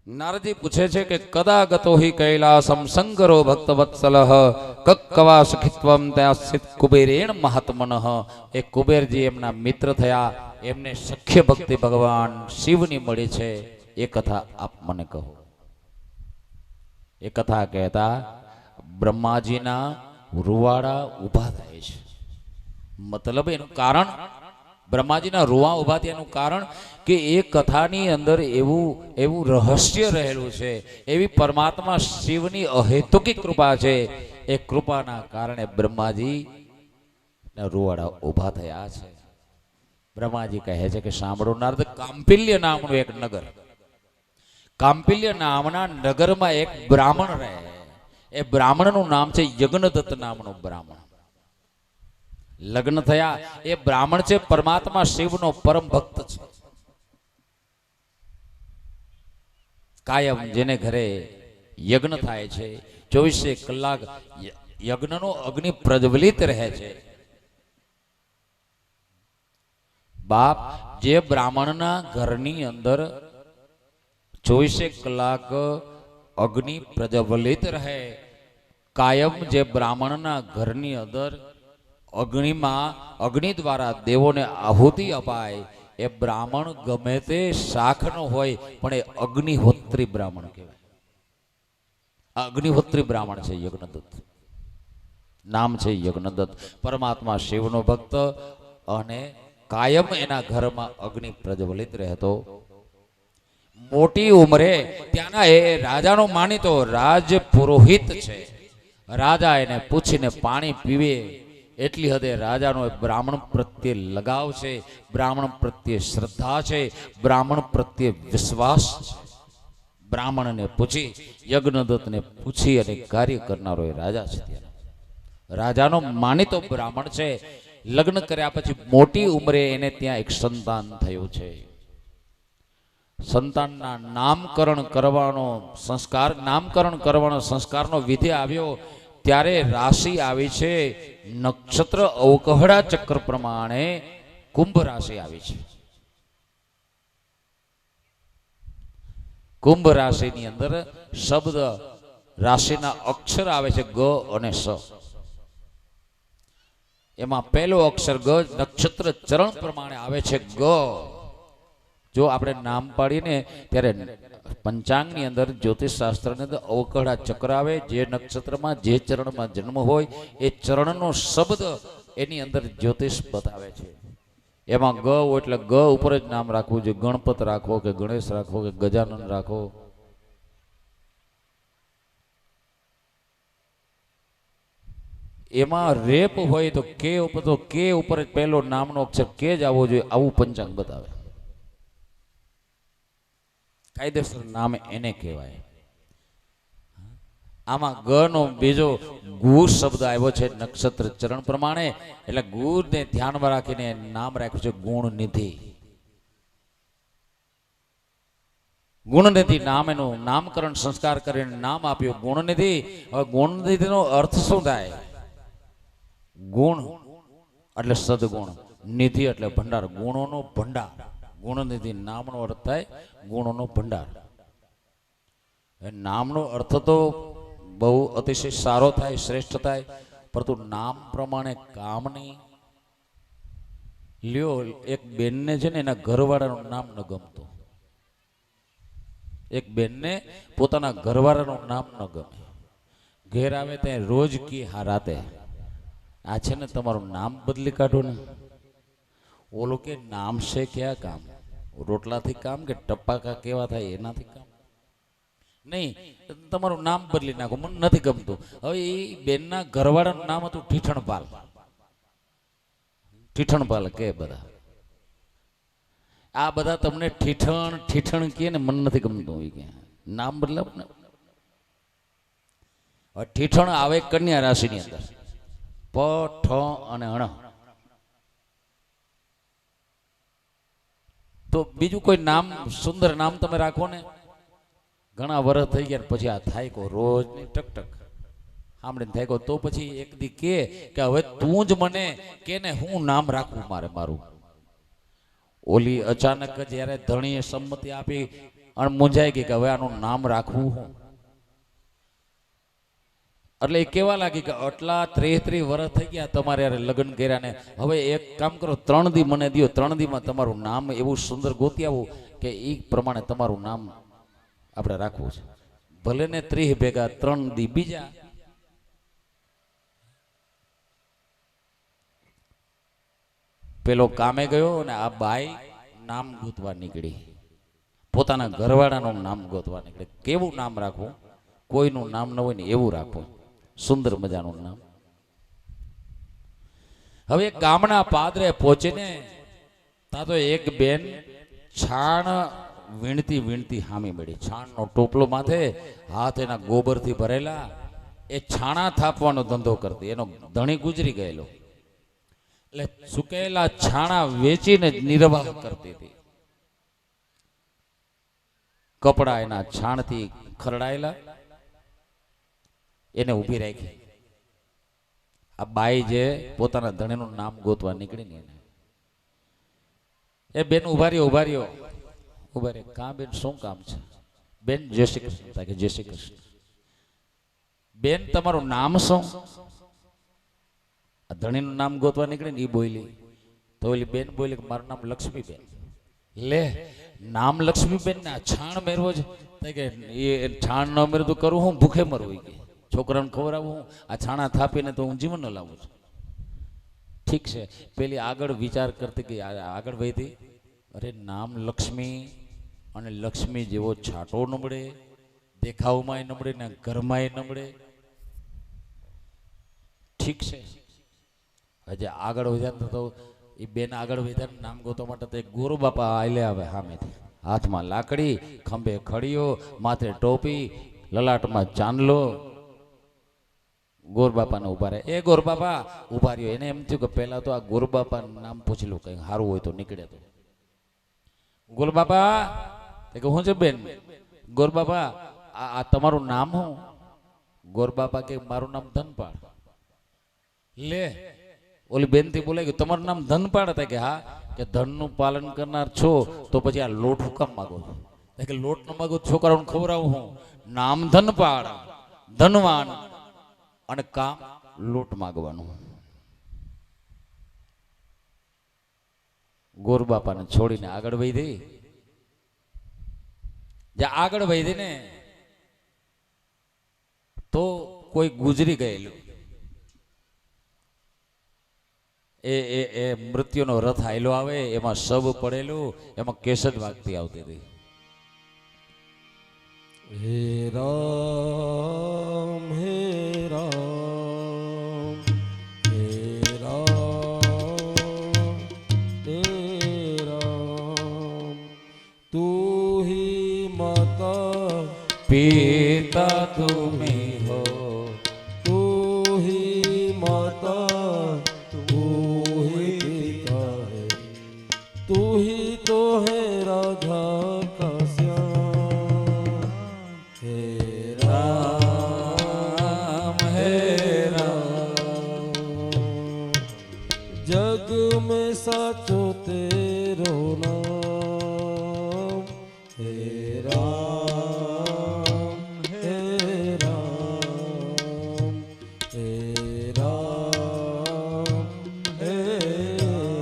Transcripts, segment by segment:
નારદજી પૂછે છે કે કદા ગતો હિ કૈલાસમ શંકરો ભક્તવત્સલઃ કક્કવા સખિત્વમ ત્યાસિત કુબેરેણ મહાત્મનઃ. એ કુબેરજી એમના મિત્ર થયા, એમને સખ્ય ભક્તિ ભગવાન શિવની મળી છે. એ કથા આપ મને કહો. એ કથા કહેતા બ્રહ્માજીના રૂવાડા ઊભા થાય છે. મતલબ એનું કારણ, બ્રહ્માજીના રૂવા ઊભા થયાનું કારણ કે એ કથાની અંદર એવું રહસ્ય રહેલું છે, એવી પરમાત્મા શિવની અહેતુકી કૃપા છે. એ કૃપાના કારણે બ્રહ્માજી રૂવાડા ઊભા થયા છે. બ્રહ્માજી કહે છે કે સાંભળો નારદ, કાંપિલ્ય નામનું એક નગર, કાંપિલ્ય નામના નગરમાં એક બ્રાહ્મણ રહે. એ બ્રાહ્મણનું નામ છે યજ્ઞદત્ત નામનો બ્રાહ્મણ. લગ્ન થયા. એ બ્રાહ્મણ છે પરમાત્મા શિવનો પરમ ભક્ત છે. કાયમ જેને ઘરે યજ્ઞ થાય છે 24 કલાક યજ્ઞનો અગ્નિ પ્રજ્વલિત રહે છે. બાપ, જે બ્રાહ્મણના ઘરની અંદર 24 કલાક અગ્નિ પ્રજ્વલિત રહે, કાયમ જે બ્રાહ્મણના ઘરની અંદર અગ્નિ દ્વારા દેવોને આહુતિ અપાય, એ બ્રાહ્મણ ગમે તે શાખનો હોય પણ એ અગ્નિહોત્રી બ્રાહ્મણ કહેવાય. આ અગ્નિહોત્રી બ્રાહ્મણ છે યજ્ઞદત્ત. નામ છે યજ્ઞદત્ત. પરમાત્મા શિવનો ભક્ત અને કાયમ એના ઘરમાં અગ્નિ પ્રજ્વલિત રહેતો. મોટી ઉંમરે ત્યાંના એ રાજાનો માનીતો રાજ પુરોહિત છે. રાજા એને પૂછીને પાણી પીવે એટલી હદે રાજાનો બ્રાહ્મણ પ્રત્યે લગાવ છે, બ્રાહ્મણ પ્રત્યે શ્રદ્ધા છે, બ્રાહ્મણ પ્રત્યે વિશ્વાસ છે. બ્રાહ્મણને પૂછી, યજ્ઞદત્તને પૂછી અને કાર્ય કરનારો એ રાજા છે. ત્યાં રાજાનો માનીતો બ્રાહ્મણ છે. લગ્ન કર્યા પછી મોટી ઉંમરે એને ત્યાં એક સંતાન થયું છે. સંતાનના નામકરણ કરવાનો સંસ્કારનો વિધિ આવ્યો ત્યારે રાશિ આવી છે નક્ષત્ર અવકહડા ચક્ર પ્રમાણે કુંભ રાશિ આવી છે. કુંભ રાશિની અંદર શબ્દ રાશિના અક્ષર આવે છે ગ અને સ. એમાં પહેલો અક્ષર ગ નક્ષત્ર ચરણ પ્રમાણે આવે છે ગ. જો આપણે નામ પાડીને ત્યારે પંચાંગની અંદર જ્યોતિષ શાસ્ત્રની અંદર અવકહડા ચક્ર આવે. જે નક્ષત્રમાં જે ચરણમાં જન્મ હોય એ ચરણનો શબ્દ એની અંદર જ્યોતિષ બતાવે છે. એમાં ગ હોય એટલે ગ ઉપર જ નામ રાખવું જોઈએ. ગણપત રાખો કે ગણેશ રાખો કે ગજાનન રાખો. એમાં રેપ હોય તો કે ઉપર જ પહેલો નામનો અક્ષર કે જ આવવો જોઈએ, આવું પંચાંગ બતાવે. કાયદેસર નામ એને કહેવાય. આમાં ગ નો બીજો ગુ શબ્દ આવ્યો છે નક્ષત્ર ચરણ પ્રમાણે, એટલે ગુને ધ્યાનમાં રાખીને નામ રાખ્યું છે ગુણનિધિ. ગુણનિધિ નામ, એનું નામકરણ સંસ્કાર કરીને નામ આપ્યું ગુણનિધિ. હવે ગુણનિધિનો અર્થ શું થાય? ગુણ એટલે સદગુણ, નિધિ એટલે ભંડાર, ગુણોનો ભંડાર. ગુણનિધિ નામનો અર્થ થાય ગુણોનો ભંડાર. નામનો અર્થ તો બહુ અતિશય સારો થાય, શ્રેષ્ઠ થાય, પરંતુ નામ પ્રમાણે કામ નહીં. લ્યો, એક બેનને છે ને એના ઘરવાળાનું નામ ન ગમતું. એક બેનને પોતાના ઘરવાળાનું નામ ન ગમે. ઘેર આવે ત્યાં રોજ કી હા રાતે, આ છે ને તમારું નામ બદલી કાઢો ને. ઓલો કે નામ છે ક્યાં કામ? રોટલાથી કામ કે ટપાકા કેવા થાય એનાથી કામ? નહીં, તમારું નામ બદલી નાખો, મને નથી ગમતું. હવે એ બેનના ઘરવાળાનું નામ હતું ઠીઠણપાલ. ઠીઠણપાલ કે બધા, આ બધા તમને ઠીઠણ કહે ને મને નથી ગમતું. કે નામ બદલાવ ને. હવે ઠીઠણ આવે કન્યા રાશિની અંદર, પ ઠ અને અણ. તો બીજું કોઈ નામ, સુંદર નામ તમે રાખો ને. ઘણા વર્ષ થઈ ગયા પછી આ થાય કો રોજ ની ટક સાંભળીને થાય કો, તો પછી એક દી કે હવે તું જ મને કે ને હું નામ રાખવું મારું. ઓલી અચાનક જ્યારે ધણીએ સંમતિ આપી અને મૂંઝાઈ ગઈ કે હવે આનું નામ રાખવું હું. એટલે એ કેવા લાગી કે આટલા 33 વર્ષ થઈ ગયા તમારે યાર લગ્ન કર્યા ને હવે એક કામ કરો 3 દી મને દો, 3 દીમાં તમારું નામ એવું સુંદર ગોતી આવું કે એ પ્રમાણે તમારું નામ આપણે રાખવું છે. ભલે ને 30 ભેગા 3 દી બીજા. પેલો કામે ગયો અને આ બાઈ નામ ગોતવા નીકળી, પોતાના ઘરવાળાનું નામ ગોતવા નીકળી. કેવું નામ રાખવું? કોઈનું નામ ન હોય ને એવું રાખવું, સુંદર મજાનું નામ. હવે ગામના પાદરે પહોંચીને તા તો એક બેન છાણ વીણતી વીણતી હામી મળી. છાણનો ટોપલો માથે, હાથ એના ગોબરથી ભરેલા. એ છાણા થાપવાનો ધંધો કરતી. એનો ધણી ગુજરી ગયેલો એટલે સુકેલા છાણા વેચીને જ નિર્વાહ કરતી હતી. કપડા એના છાણથી ખરડાયેલા, એને ઊભી રાખી. આ બાઈ જે પોતાના ધણીનું નામ ગોતવા નીકળી ને એને એ બેન ઉભા રહ્યો ઉભા રહ્યો ઉભા રે. કા બેન શું કામ છે? બેન જય શ્રી કૃષ્ણ. કે જય શ્રી કૃષ્ણ. બેન તમારું નામ શું? આ ધણીનું નામ ગોતવા નીકળી ને એ બોલી. તો ઓલી બેન બોલી કે મારું નામ લક્ષ્મીબેન. લે નામ લક્ષ્મીબેન ને આ છાણ મેરવો છે કે એ છાણ ન મેરું તો કરું હું ભૂખે મરવું કે છોકરાને ખવડાવું હું? આ છાણા થાપીને તો હું જીવન ન લાવું છું. ઠીક છે. પેલી આગળ વિચાર કરતી કે આગળ વહીતી, અરે નામ લક્ષ્મી અને લક્ષ્મી જેવો છાંટો નમળે, દેખાવમાંય નમળે ને ઘરમાંય નમળે. ઠીક છે. હજી આગળ વધ્યા તો એ બેન આગળ વધ્યા નામ ગોતવા માટે તો એક ગોરુ બાપા આલે આવે સામેથી, હાથમાં લાકડી, ખંભે ખડીયો, માથે ટોપી, લલાટમાં ચાંદલો. ગોરબાપાને ઉભા રહે. એ ગોરબાપા ઉભા રહ્યો. એને એમ થયું કે પહેલા તો આ ગોરબાપાનું નામ પૂછી લો, કઈ સારું હોય તો નીકળે તો. ગોરબાપા કે હું છે બેન? ગોરબાપા આ તમારું નામ શું? ગોરબાપા કે મારું નામ ધનપાળ. લે ઓલી બેન થી બોલે કે તમારું નામ ધનપાળ હતા? કે હા. કે ધનનું પાલન કરનાર છો તો પછી આ લોટ હું કામ માગો છો? કે લોટ ન માગો, છોકરાઓને ખવડાવું હું. નામ ધનપાળ, ધનવાન અને કામ લોટ માગવાનું. ગોરબાપાને છોડીને આગળ વધી. જ્યાં આગળ વધી ને તો કોઈ ગુજરી ગયેલું. એ મૃત્યુનો રથ આયલો આવે, એમાં સબ પડેલું, એમાં કેસટ વાગતી આવતી હતી. હે રામ હે રામ હે રામ હે રામ તું ही माता पिता तुम्हें हो, तू ही माता तू ही पिता है, तू ही तो है राधा का श्याम. हे राम हे राम जग में साचो तेरो नाम. हे राम हे राम हे राम हे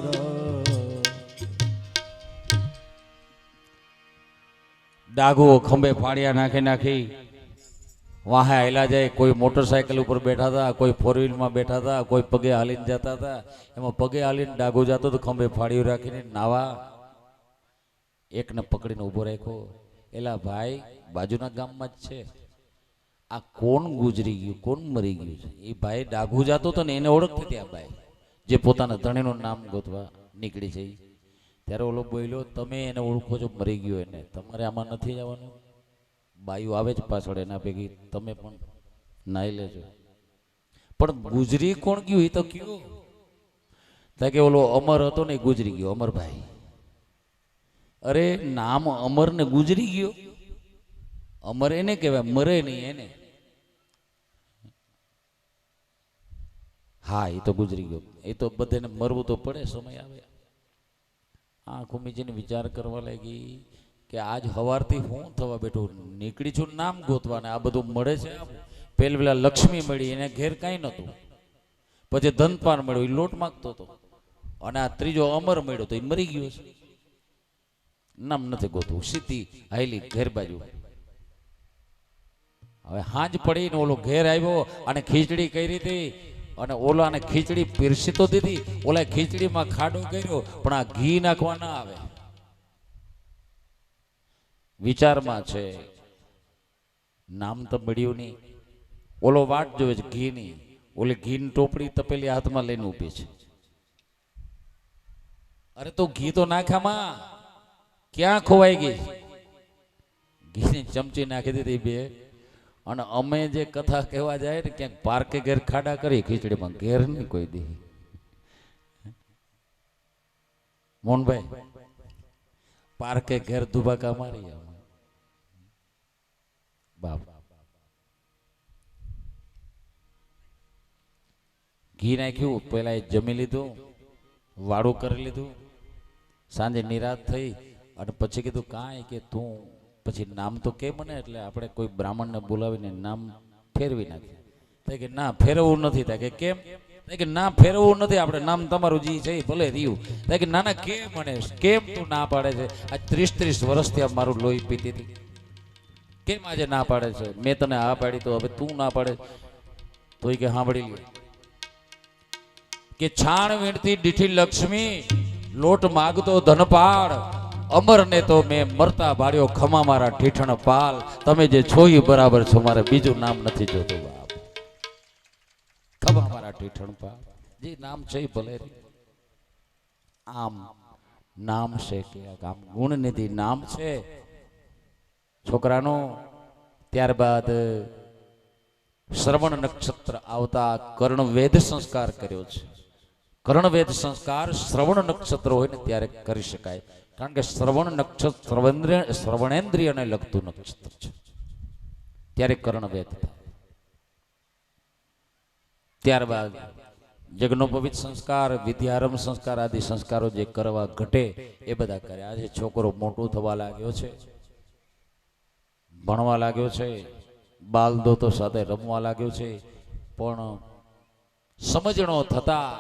राम. ડાઘુઓ ખંભે ફાળિયા નાખી નાખી વાહે હાલ્યા જાય. કોઈ મોટરસાયકલ ઉપર બેઠા હતા, કોઈ ફોર વ્હીલમાં બેઠા હતા, કોઈ પગે હાલીને જતા હતા. એમાં પગે હાલીને ડાઘો જતો તો ખંભે ફાળીઓ રાખીને નાવા. એકને પકડીને ઊભો રાખ્યો. એલા ભાઈ બાજુના ગામમાં જ છે, આ કોણ ગુજરી ગયું, કોણ મરી ગયું છે? એ ભાઈ ડાઘુ જતો હતો ને એને ઓળખતી હતી આ બાઈ, જે પોતાના ધણીનું નામ ગોતવા નીકળી છે. ત્યારે ઓલો બોલ્યો, તમે એને ઓળખો છો મરી ગયો એને, તમારે આમાં નથી જવાનું. બાયું આવે જ પાછળ એના ભેગી, તમે પણ નાઈ લેજો. પણ ગુજરી કોણ ગયું એ તો કયો? કે ઓલો અમર હતો ને ગુજરી ગયો, અમરભાઈ. અરે નામ અમર ને ગુજરી ગયો? અમર એને કહેવાય, મરે નહીં એને. હા એ તો ગુજરી ગયો, એ તો બધાને મરવું તો પડે, સમય આવે. આંખ ઉમીજીને વિચાર કરવા લાગી કે આજ હવારથી હું થવા બેઠું નીકળી છું નામ ગોતવા ને આ બધું મળે છે. પેલા લક્ષ્મી મળી એને ઘેર કાંઈ નહોતું, પછી ધનપાન મળ્યું એ લોટ માગતો હતો, અને આ ત્રીજો અમર મળ્યો તો એ મરી ગયો છે. નામ નથી ગોતવું, સીધી હાઈલી ઘેર બાજુ. હવે હાંજ પડીને ઓલો ઘેર આવ્યો અને ખીચડી કરી હતી, અને ઓલાને ખીચડી પીરસી તો દીધી, ઓલા ખીચડીમાં ખાડો કર્યો પણ આ ઘી નાખવા ના આવે. વિચારમાં છે, નામ તો મળ્યું નહીં. ઓલો વાટ જોવે છે ઘીની, ઓલી ઘીની ટોપડી તપેલી હાથમાં લઈને ઊભી છે. અરે તો ઘી તો નાખામાં, ક્યાં ખોવાઈ ગઈ? ઘીની ચમચી નાખી દીધી બે. અને અમે જે કથા કહેવા જાય ને ક્યાંક પાર્કે ઘેર ખાડા કરી ખીચડીમાં, ઘેર નહીં કોઈ દી. મોહનભાઈ પાર્કે ઘેર દુબાકા મારી બાપ. ઘી નાખ્યું, પેલા એ જમી લીધું, વાળું કરી લીધું, સાંજે નિરાશ થઈ અને પછી કીધું કાંઈ કે તું પછી નામ તો કે મને, એટલે આપણે કોઈ બ્રાહ્મણને બોલાવીને નામ ફેરવી નાખીએ. કે ના ફેરવવું નથી. થાય કે કેમ? કે ના ફેરવવું નથી, આપણે નામ તમારું જે છે ભલે રહ્યું. કે ના ના કેમ મને કેમ તું ના પાડે છે? આ 30 વર્ષથી આ મારું લોહી પીતી હતી, કેમ આજે ના પાડે છે? મેં તને આ પાડી તો હવે તું ના પાડે? તો કે સાંભળી લે કે છાણ વીણતી દીઠી લક્ષ્મી, લોટ માગતો ધનપાળ, અમરને તો મેં મરતા ભાડ્યો, ખમા મારા ઠીઠણ પાલ. તમે જે છો એ બરાબર છો, મારે બીજું નામ નથી જોતું બાપ. ખમા મારા ઠીઠણ પાલ, જે નામ છે એ ભલે. આમ નામ છે કે આમ ગુણનિધિ નામ છે છોકરાનું. ત્યારબાદ શ્રવણ નક્ષત્ર આવતા કર્ણવેદ સંસ્કાર કર્યો છે. કર્ણવેદ સંસ્કાર શ્રવણ નક્ષત્ર હોય ને ત્યારે કરી શકાય, કારણ કે શ્રવણ નક્ષત્ર શ્રવણેન્દ્રિયને લગતું નક્ષત્ર છે, ત્યારે કર્ણવેદ થાય. ત્યારબાદ યજ્ઞોપવિત સંસ્કાર, વિદ્યારંભ સંસ્કાર આદિ સંસ્કારો જે કરવા ઘટે એ બધા કરે. આજે છોકરો મોટું થવા લાગ્યો છે, ભણવા લાગ્યો છે, બાલ દોતો સાથે રમવા લાગ્યો છે, પણ સમજણો થતા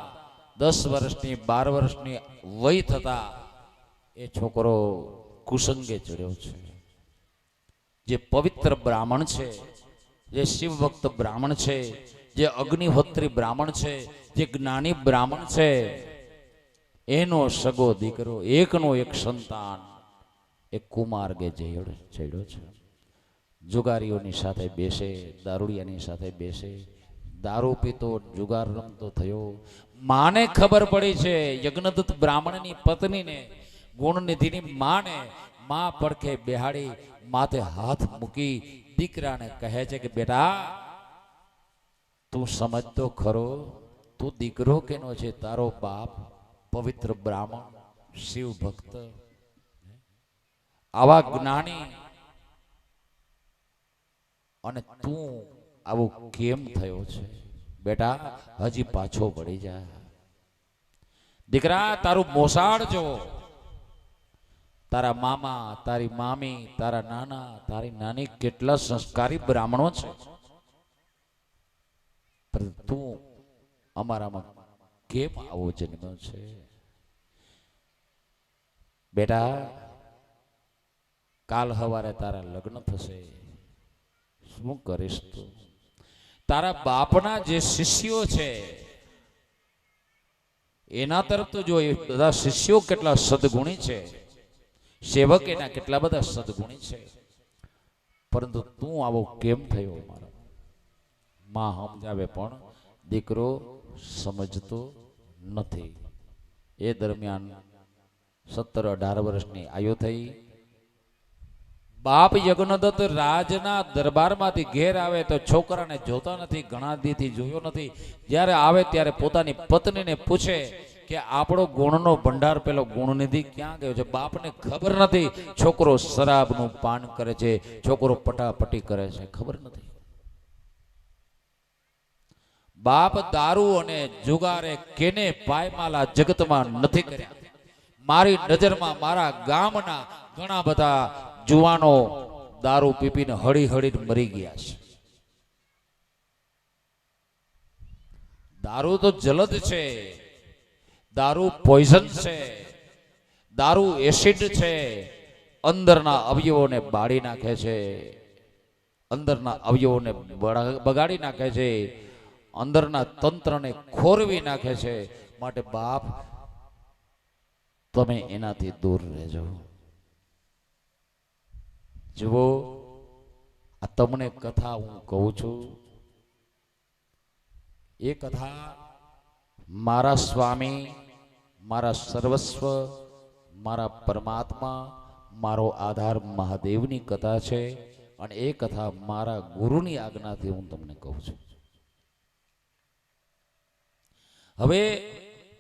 10 વર્ષની 12 વર્ષની વય થતા એ છોકરો કુસંગે ચડ્યો છે. જે પવિત્ર બ્રાહ્મણ છે, જે શિવ ભક્ત બ્રાહ્મણ છે, જે અગ્નિહોત્રી બ્રાહ્મણ છે, જે જ્ઞાની બ્રાહ્મણ છે, એનો સગો દીકરો, એકનો એક સંતાન એ કુમાર્ગે ચડ્યો છે. જુગારીઓની સાથે બેસે, દારૂડિયાની સાથે બેસે, દારૂ પીતો, જુગાર રમતો થયો. માને ખબર પડી છે, યજ્ઞદત્ત બ્રાહ્મણની પત્નીને, ગુણનિધિની માને, માં પડખે બેહાડી માથે હાથ મૂકી દીકરાને કહે છે કે બેટા તું સમજતો ખરો, તું દીકરો કેનો છે? તારો બાપ પવિત્ર બ્રાહ્મણ, શિવ ભક્ત, આવા જ્ઞાની, અને તું આવું કેમ થયો છે? બેટા હજી પાછો પડી જા. દીકરા તારું મોસાળ જો, તારા મામા, તારી મામી, તારા નાના, તારી નાની કેટલા સંસ્કારી બ્રાહ્મણો છે, પણ તું અમારામાં કેમ આવો જન્મ્યો છે? બેટા કાલ સવારે તારા લગ્ન થશે, શું કરીશ તું? તારા બાપના જે શિષ્યો છે એના તરફ તો જો, એ બધા શિષ્યો કેટલા સદગુણી છે, સેવક એના કેટલા બધા સદગુણી છે, પરંતુ તું આવો કેમ થયો? મારા માં સમજાવે પણ દીકરો સમજતો નથી. એ દરમિયાન 17-18 વર્ષની આયુ થઈ. બાપ યજ્ઞદત્ત રાજના દરબારમાંથી ઘેર આવે તો છોકરાને જોતા નથી, ઘણા દીથી જોયો નથી. જ્યારે આવે ત્યારે પોતાની પત્નીને પૂછે કે આપણો ગુણનો ભંડાર પેલો ગુણનિધિ ક્યાં ગયો છે? બાપને ખબર નથી. છોકરો શરાબનું પાન કરે છે, છોકરો પટાપટી કરે છે, ખબર નથી. બાપ દારૂ અને જુગારે કેને પાયમાલા જગતમાં નથી કર્યા. મારી નજરમાં મારા ગામના ઘણા બધા જુવાનો દારૂ પીપીને હળી હળીને મરી ગયા છે. દારૂ તો જલદ છે, દારૂ પોઈઝન છે, દારૂ એસિડ છે, અંદરના અવયવોને બાળી નાખે છે, અંદરના અવયવોને બગાડી નાખે છે, અંદરના તંત્રને ખોરવી નાખે છે. માટે બાપ, તમે એનાથી દૂર રહેજો. જુઓ, આ તમને કથા હું કહું છું, એ કથા મારા સ્વામી, મારા સર્વસ્વ, મારા પરમાત્મા, મારો આધાર મહાદેવની કથા છે. અને એ કથા મારા ગુરુની આજ્ઞાથી હું તમને કહું છું. હવે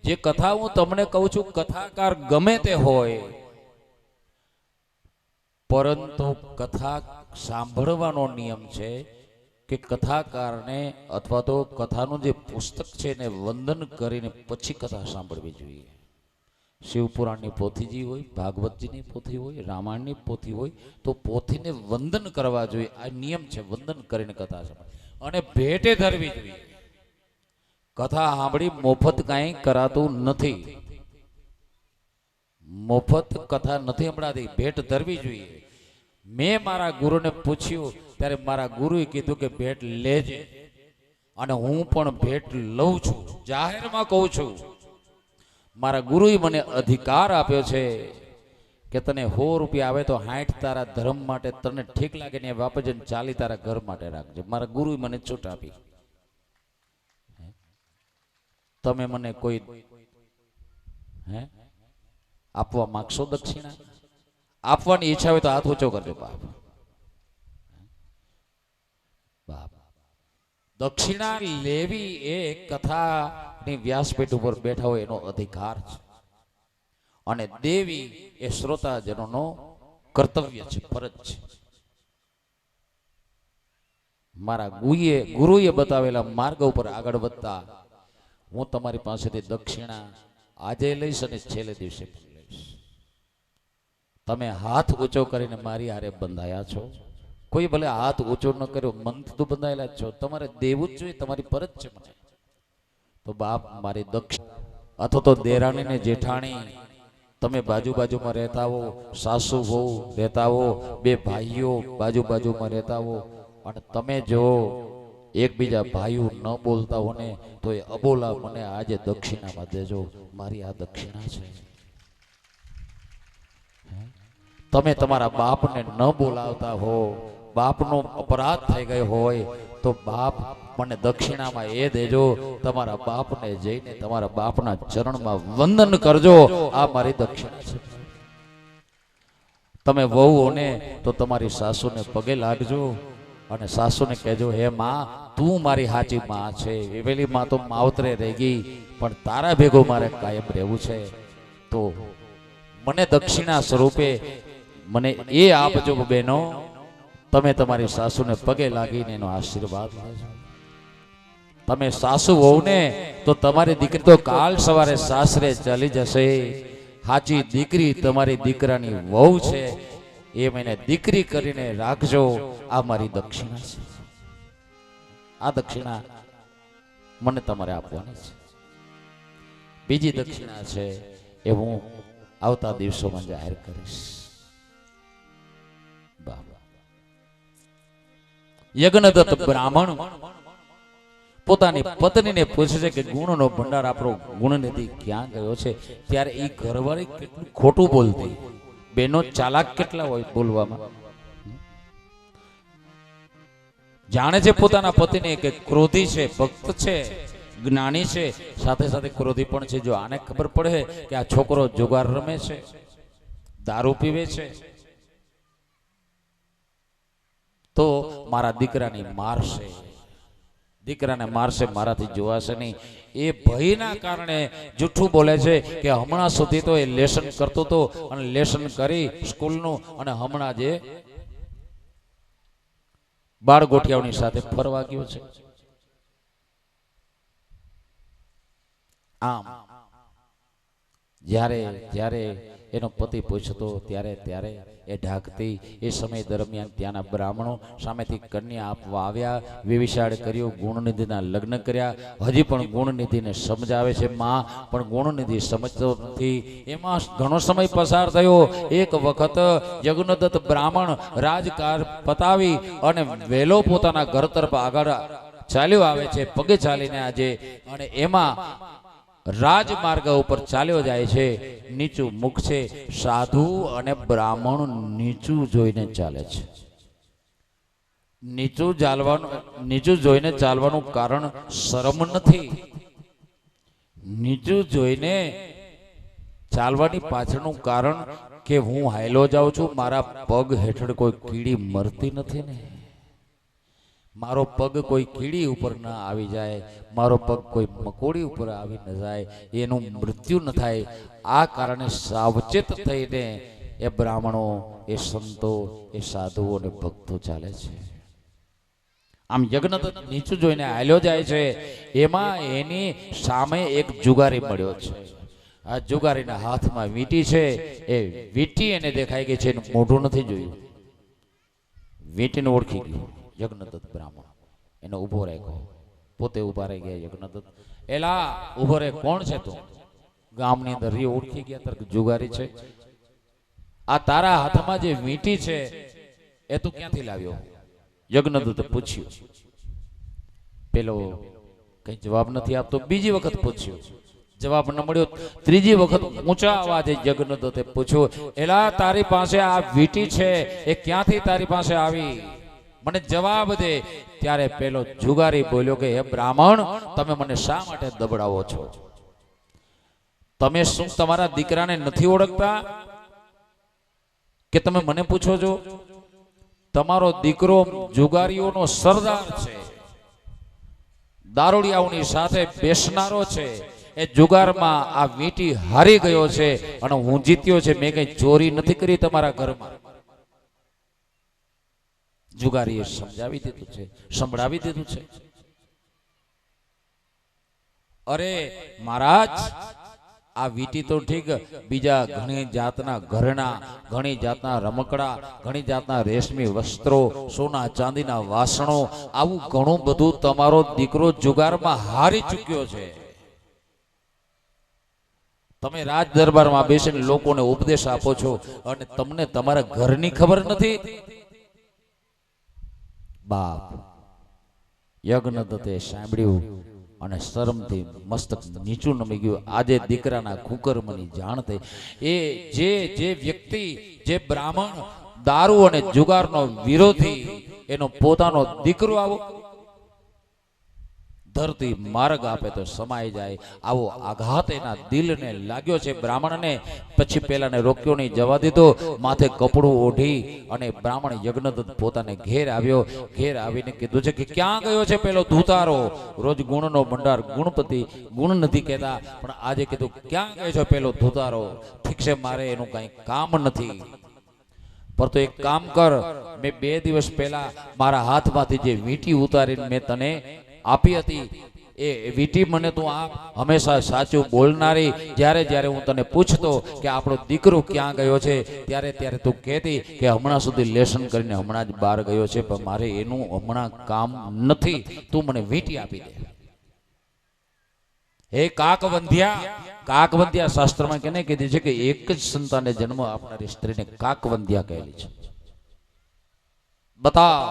જે કથા હું તમને કહું છું, કથાકાર ગમે તે હોય, પરંતુ કથા સાંભળવાનો નિયમ છે કે કથાકારને અથવા તો કથાનું જે પુસ્તક છે એને વંદન કરીને પછી કથા સાંભળવી જોઈએ. શિવપુરાણની પોથીજી હોય, ભાગવતજીની પોથી હોય, રામાયણની પોથી હોય તો પોથીને વંદન કરવા જોઈએ. આ નિયમ છે, વંદન કરીને કથા સાંભળવી અને ભેટે ધરવી જોઈએ. કથા સાંભળી મોફત કાંઈ કરાતું નથી. મફત કથા નથી સંભળાતી, ભેટ ધરવી જોઈએ. મેં મારા ગુરુને પૂછ્યું ત્યારે મારા ગુરુએ કીધું કે ભેટ લેજે, અને હું પણ ભેટ લઉં છું, જાહેરમાં કહું છું. મારા ગુરુએ મને અધિકાર આપ્યો છે કે તને 100 રૂપિયા આવે તો 60 તારા ધર્મ માટે, તને ઠીક લાગે ને વાપરજે, 40 તારા ઘર માટે રાખજે. મારા ગુરુએ મને છૂટ આપી. તમે મને કોઈ આપવા માંગશો દક્ષિણા? આપવાની ઈચ્છા હોય તો હાથ ઊંચો કરજો બાપ. બાપ, દક્ષિણા લેવી એ કથાની વ્યાસપીઠ ઉપર બેઠા હોય એનો અધિકાર છે, અને દેવી એ શ્રોતાજનોનો કર્તવ્ય છે, ફરજ છે. મારા ગુરુએ બતાવેલા માર્ગ ઉપર આગળ વધતા હું તમારી પાસેથી દક્ષિણા આજે લઈશ અને છેલ્લે દિવસે પણ લઈશ. તમે હાથ ઊંચો કરીને મારી હારે બંધાયા છો. કોઈ ભલે હાથ ઊંચો ન કર્યો, મનથી તો બંધાયેલા જ છો. તમારે દેવું જ જોઈએ, તમારી ફરજ છે મને. તો બાપ, મારી અથવા તો દેરાણી ને જેઠાણી, તમે બાજુમાં રહેતા હો, સાસુ વહુ રહેતા હો, બે ભાઈઓ બાજુમાં રહેતા હો, અને તમે જો એકબીજા ભાઈઓ ન બોલતા હો ને તો એ અબોલા મને આજે દક્ષિણામાં દેજો. મારી આ દક્ષિણા છે. તમે તમારા બાપને ન બોલાવતા હો, બાપનો અપરાધ થઈ ગયો હોય તો બાપ મને દક્ષિણામાં એ દેજો. તમારા બાપને જઈને તમારા બાપના ચરણમાં વંદન કરજો. આ મારી દક્ષિણા છે. તમે વહુ ને તો તમારી સાસુને પગે લાગજો અને સાસુને કહેજો, હે માં, તું મારી સાચી માં છે. એવેલી માં તો માવતરે રહી ગઈ, પણ તારા ભેગો મારે કાયમ રહેવું છે. તો મને દક્ષિણા સ્વરૂપે મને એ આપજો બહેનો. તમે તમારી સાસુને પગે લાગીને એનો આશીર્વાદ લેજો. તમે સાસુ હોવ ને તો તમારી દીકરી તો કાલ સવારે સાસરે ચાલી જશે. સાચી દીકરી તમારી દીકરાની વહુ છે, એ મને દીકરી કરીને રાખજો. આ મારી દક્ષિણા છે. આ દક્ષિણા મને તમારે આપવાની છે. બીજી દક્ષિણા છે એ હું આવતા દિવસોમાં જાહેર કરીશ. યજ્ઞદત્ત બ્રાહ્મણ પોતાની પત્નીને પૂછે છે કે ગુણનો ભંડાર આપણો ગુણનિધિ ક્યાં ગયો છે? ત્યારે એ ઘરવાળી કેટલું ખોટું બોલતી. બેનો ચાલાક કેટલા હોય બોલવામાં. જાણે છે પોતાના પતિને કે ક્રોધી છે, ભક્ત છે, જ્ઞાની છે, સાથે સાથે ક્રોધી પણ છે. જો આને ખબર પડે કે આ છોકરો જુગાર રમે છે, દારૂ પીવે છે, તો મારા દીકરાની મારશે, દીકરાને મારશે, મારાથી જોવાશે નહીં. એ ભયના કારણે જૂઠું બોલે છે કે હમણાં સુધી તો એ લેસન કરતો હતો અને લેસન કરી સ્કૂલનું, અને હમણાં જે બાળ ગોઠિયાઓની સાથે ફરવા ગયો છે. આમ જ્યારે જ્યારે એનો પતિ પૂછતો ત્યારે ત્યારે એ ઢાંકતી. એ સમય દરમિયાન ત્યાંના બ્રાહ્મણો સામેથી કન્યા આપવા આવ્યા. વિવિશાળ કર્યું, ગુણનિધિના લગ્ન કર્યા. હજી પણ ગુણનિધિને સમજાવે છે માં, પણ ગુણનિધિ સમજતો નથી. એમાં ઘણો સમય પસાર થયો. એક વખત યજ્ઞદત્ત બ્રાહ્મણ રાજકાર પતાવી અને વેલો પોતાના ઘર તરફ આગળ ચાલ્યો આવે છે, પગે ચાલીને આજે. અને એમાં રાજમાર્ગ ઉપર ચાલ્યો જાય છે. નીચું મુખ છે. સાધુ અને બ્રાહ્મણ નીચું જોઈને ચાલે છે. નીચું જોઈને ચાલવાનું કારણ શરમ નથી. નીચું જોઈને ચાલવાની પાછળનું કારણ કે હું હાયલો જાઉં છું, મારા પગ હેઠળ કોઈ કીડી મરતી નથી ને, મારો પગ કોઈ કીડી ઉપર ના આવી જાય, મારો પગ કોઈ મકોડી ઉપર આવી ન જાય, એનું મૃત્યુ ન થાય. આ કારણે સાવચેત થઈને એ બ્રાહ્મણો, એ સંતો, એ સાધુઓ અને ભક્તો ચાલે છે. આમ યજ્ઞદત્ત નીચું જોઈને હાલ્યો જાય છે. એમાં એની સામે એક જુગારી મળ્યો છે. આ જુગારીના હાથમાં વીંટી છે. એ વીંટી એને દેખાઈ ગઈ છે, એનું મોઢું નથી જોયું. વીંટીને ઓળખી ગયું યજ્ઞદત્ત બ્રાહ્મણ. એને ઉભો રાખ્યો. પોતે ઉભા રહી ગયા યજ્ઞદત્ત. એલા ઉભો રે, કોણ છે તું? ગામની અંદર રી ઓળખી ગયા તરક જુગારી છે. આ તારા હાથમાં જે વીંટી છે એ તું ક્યાંથી લાવ્યો? યજ્ઞદત્તે પૂછ્યું. પેલો કઈ જવાબ નથી આપતો. બીજી વખત પૂછ્યું, જવાબ ન મળ્યો. ત્રીજી વખત ઊંચા અવાજે યજ્ઞદત્તે પૂછ્યું, એલા તારી પાસે આ વીંટી છે એ ક્યાંથી તારી પાસે આવી? મને જવાબ દે. ત્યારે પેલો જુગારી બોલ્યો કે હે બ્રાહ્મણ, તમે મને શા માટે દબડાવો છો? તમે શું તમારા દીકરાને નથી ઓળખતા કે તમે મને પૂછો છો? તમારો દીકરો જુગારીઓનો સરદાર છે, દારૂડિયાઓની સાથે બેસનારો છે. એ જુગારમાં આ વીંટી હારી ગયો છે અને હું જીત્યો છે. મેં કઈ ચોરી નથી કરી તમારા ઘરમાં. જુગારીએ સમજાવી દીધું છે, સંભળાવી દીધું છે. અરે મહારાજ, આ વીંટી તો ઠીક, બીજા ઘણી જાતના ઘરેણા, ઘણી જાતના રમકડા, ઘણી જાતના રેશમી વસ્ત્રો, સોના ચાંદીના વાસણો, આવું ઘણું બધું તમારો દીકરો જુગારમાં હારી ચૂક્યો છે. તમે રાજ દરબારમાં બેસીને લોકોને ઉપદેશ આપો છો અને તમને તમારા ઘરની ખબર નથી. બાપ યજ્ઞદત્તે સાંભળ્યું અને શરમથી મસ્તક નીચું નમી ગયું. આજે દીકરાના કુકર્મની જાણ થઈ. એ જે વ્યક્તિ, જે બ્રાહ્મણ દારૂ અને જુગારનો વિરોધી, એનો પોતાનો દીકરો આવો ધરતી માર્ગ આપે તો સમાઈ જાય, આવો આઘાત એના દિલને લાગ્યો છે બ્રાહ્મણને. પછી પેલાને રોક્યો નહીં, જવા દીધો. માથે કપડું ઓઢી અને બ્રાહ્મણ યજ્ઞદત્ત પોતાને ઘેર આવ્યો. ઘેર આવીને કીધું છે કે ક્યાં ગયો છે પેલો ધૂતારો? રોજ ગુણનો ભંડાર, ગુણપતિ, ગુણ નથી કહેતા, પણ આજે કીધું ક્યાં ગયો છે પેલો ધૂતારો? ઠીક છે, મારે એનું કઈ કામ નથી, પર તો એક કામ કર. મેં 2 દિવસ પહેલા મારા હાથમાંથી જે વીંટી ઉતારીને મેં તને આપી હતી, એ વીંટી મને તું આપ. હંમેશા સાચું બોલનારી. જ્યારે જ્યારે હું તને પૂછતો કે આપણો દીકરો ક્યાં ગયો છે, ત્યારે ત્યારે તું કહેતી કે હમણાં સુધી લેસન કરીને હમણાં જ બહાર ગયો છે, પણ મારે એનું હમણાં કામ નથી, તું મને વીંટી આપી દે. હે કાકવંધ્યા શાસ્ત્રમાં કેને કીધી છે કે એક જ સંતાનને જન્મ આપનારી સ્ત્રીને કાકવંધ્યા કહેલી છે. બતાવ,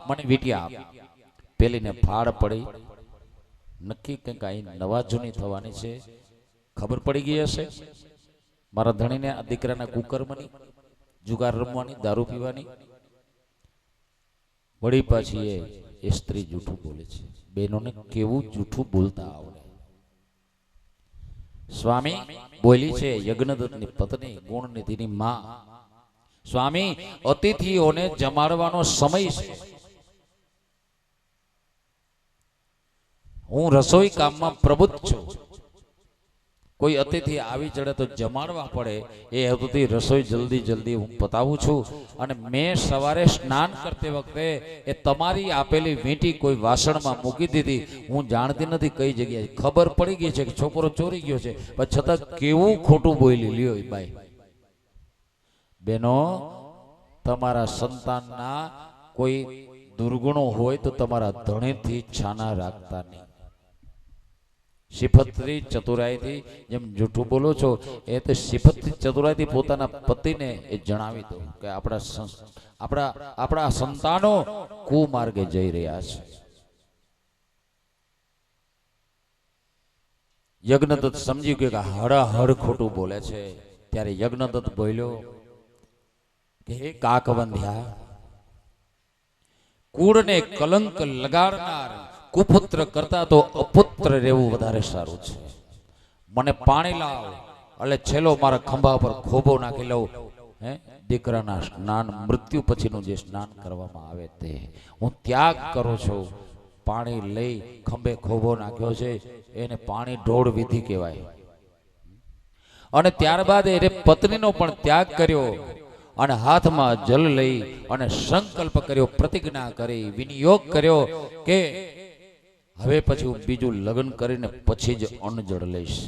મને વીંટી આપ. પેલીને ફાળ પડી. નક્કી કંઈક અહીં નવા જૂની થવાની છે, ખબર પડી ગઈ હશે મારા ધણીને આ દીકરાના કુકર્મની, જુગાર રમવાની, દારૂ પીવાની. વળી પાછી એ સ્ત્રી જૂઠું બોલે છે. બહેનોને કેવું જૂઠું બોલતા આવડે. સ્વામી બોલી છે યજ્ઞદત્તની પત્ની, ગુણનિધિની માં. સ્વામી, અતિથિઓને જમાડવાનો સમય છે. હું રસોઈ કામમાં પ્રબુદ્ધ છું. કોઈ અતિથિ આવી ચડે તો જમાડવા પડે, એ હેતુથી રસોઈ જલ્દી હું પતાવું છું. અને મેં સવારે સ્નાન કરતી વખતે એ તમારી આપેલી વીંટી કોઈ વાસણમાં મૂકી દીધી. હું જાણતી નથી કઈ જગ્યાએ. ખબર પડી ગઈ છે કે છોકરો ચોરી ગયો છે, પણ છતાં કેવું ખોટું બોલી લ્યો બાઈ. બેનો, તમારા સંતાનના કોઈ દુર્ગુણો હોય તો તમારા ધણીથી છાના રાખતા નહીં. સિફતથી ચતુરાઈથી જેમ જૂઠું બોલો છો એ તો સિફતથી ચતુરાઈથી પોતાના પતિને એ જણાવી દો કે આપણા સંતાનો કુમાર્ગે જઈ રહ્યા છે. યજ્ઞદત્ત સમજી ગયો કે હળહળ ખોટું બોલે છે. ત્યારે યજ્ઞદત્ત બોલ્યો કે હે કાકવંધ્યા, કુળને કલંક લગાડનાર કુપુત્ર કરતા તો અપુત્ર રહેવું વધારે સારું છે. મને પાણી લાવ એટલે છેલ્લો મારા ખંભા પર ખોબો નાખી લઉં. દીકરાના સ્નાન મૃત્યુ પછીનું જે સ્નાન કરવામાં આવે તે હું ત્યાગ કરું છું. પાણી લઈ ખંભે ખોબો નાખ્યો છે એને પાણી ઢોળ વિધિ કહેવાય. અને ત્યારબાદ એને પત્નીનો પણ ત્યાગ કર્યો અને હાથમાં જલ લઈ અને સંકલ્પ કર્યો, પ્રતિજ્ઞા કરી, વિનિયોગ કર્યો કે હવે પછી હું બીજું લગ્ન કરીને પછી જ અન્ન જળ લઈશ.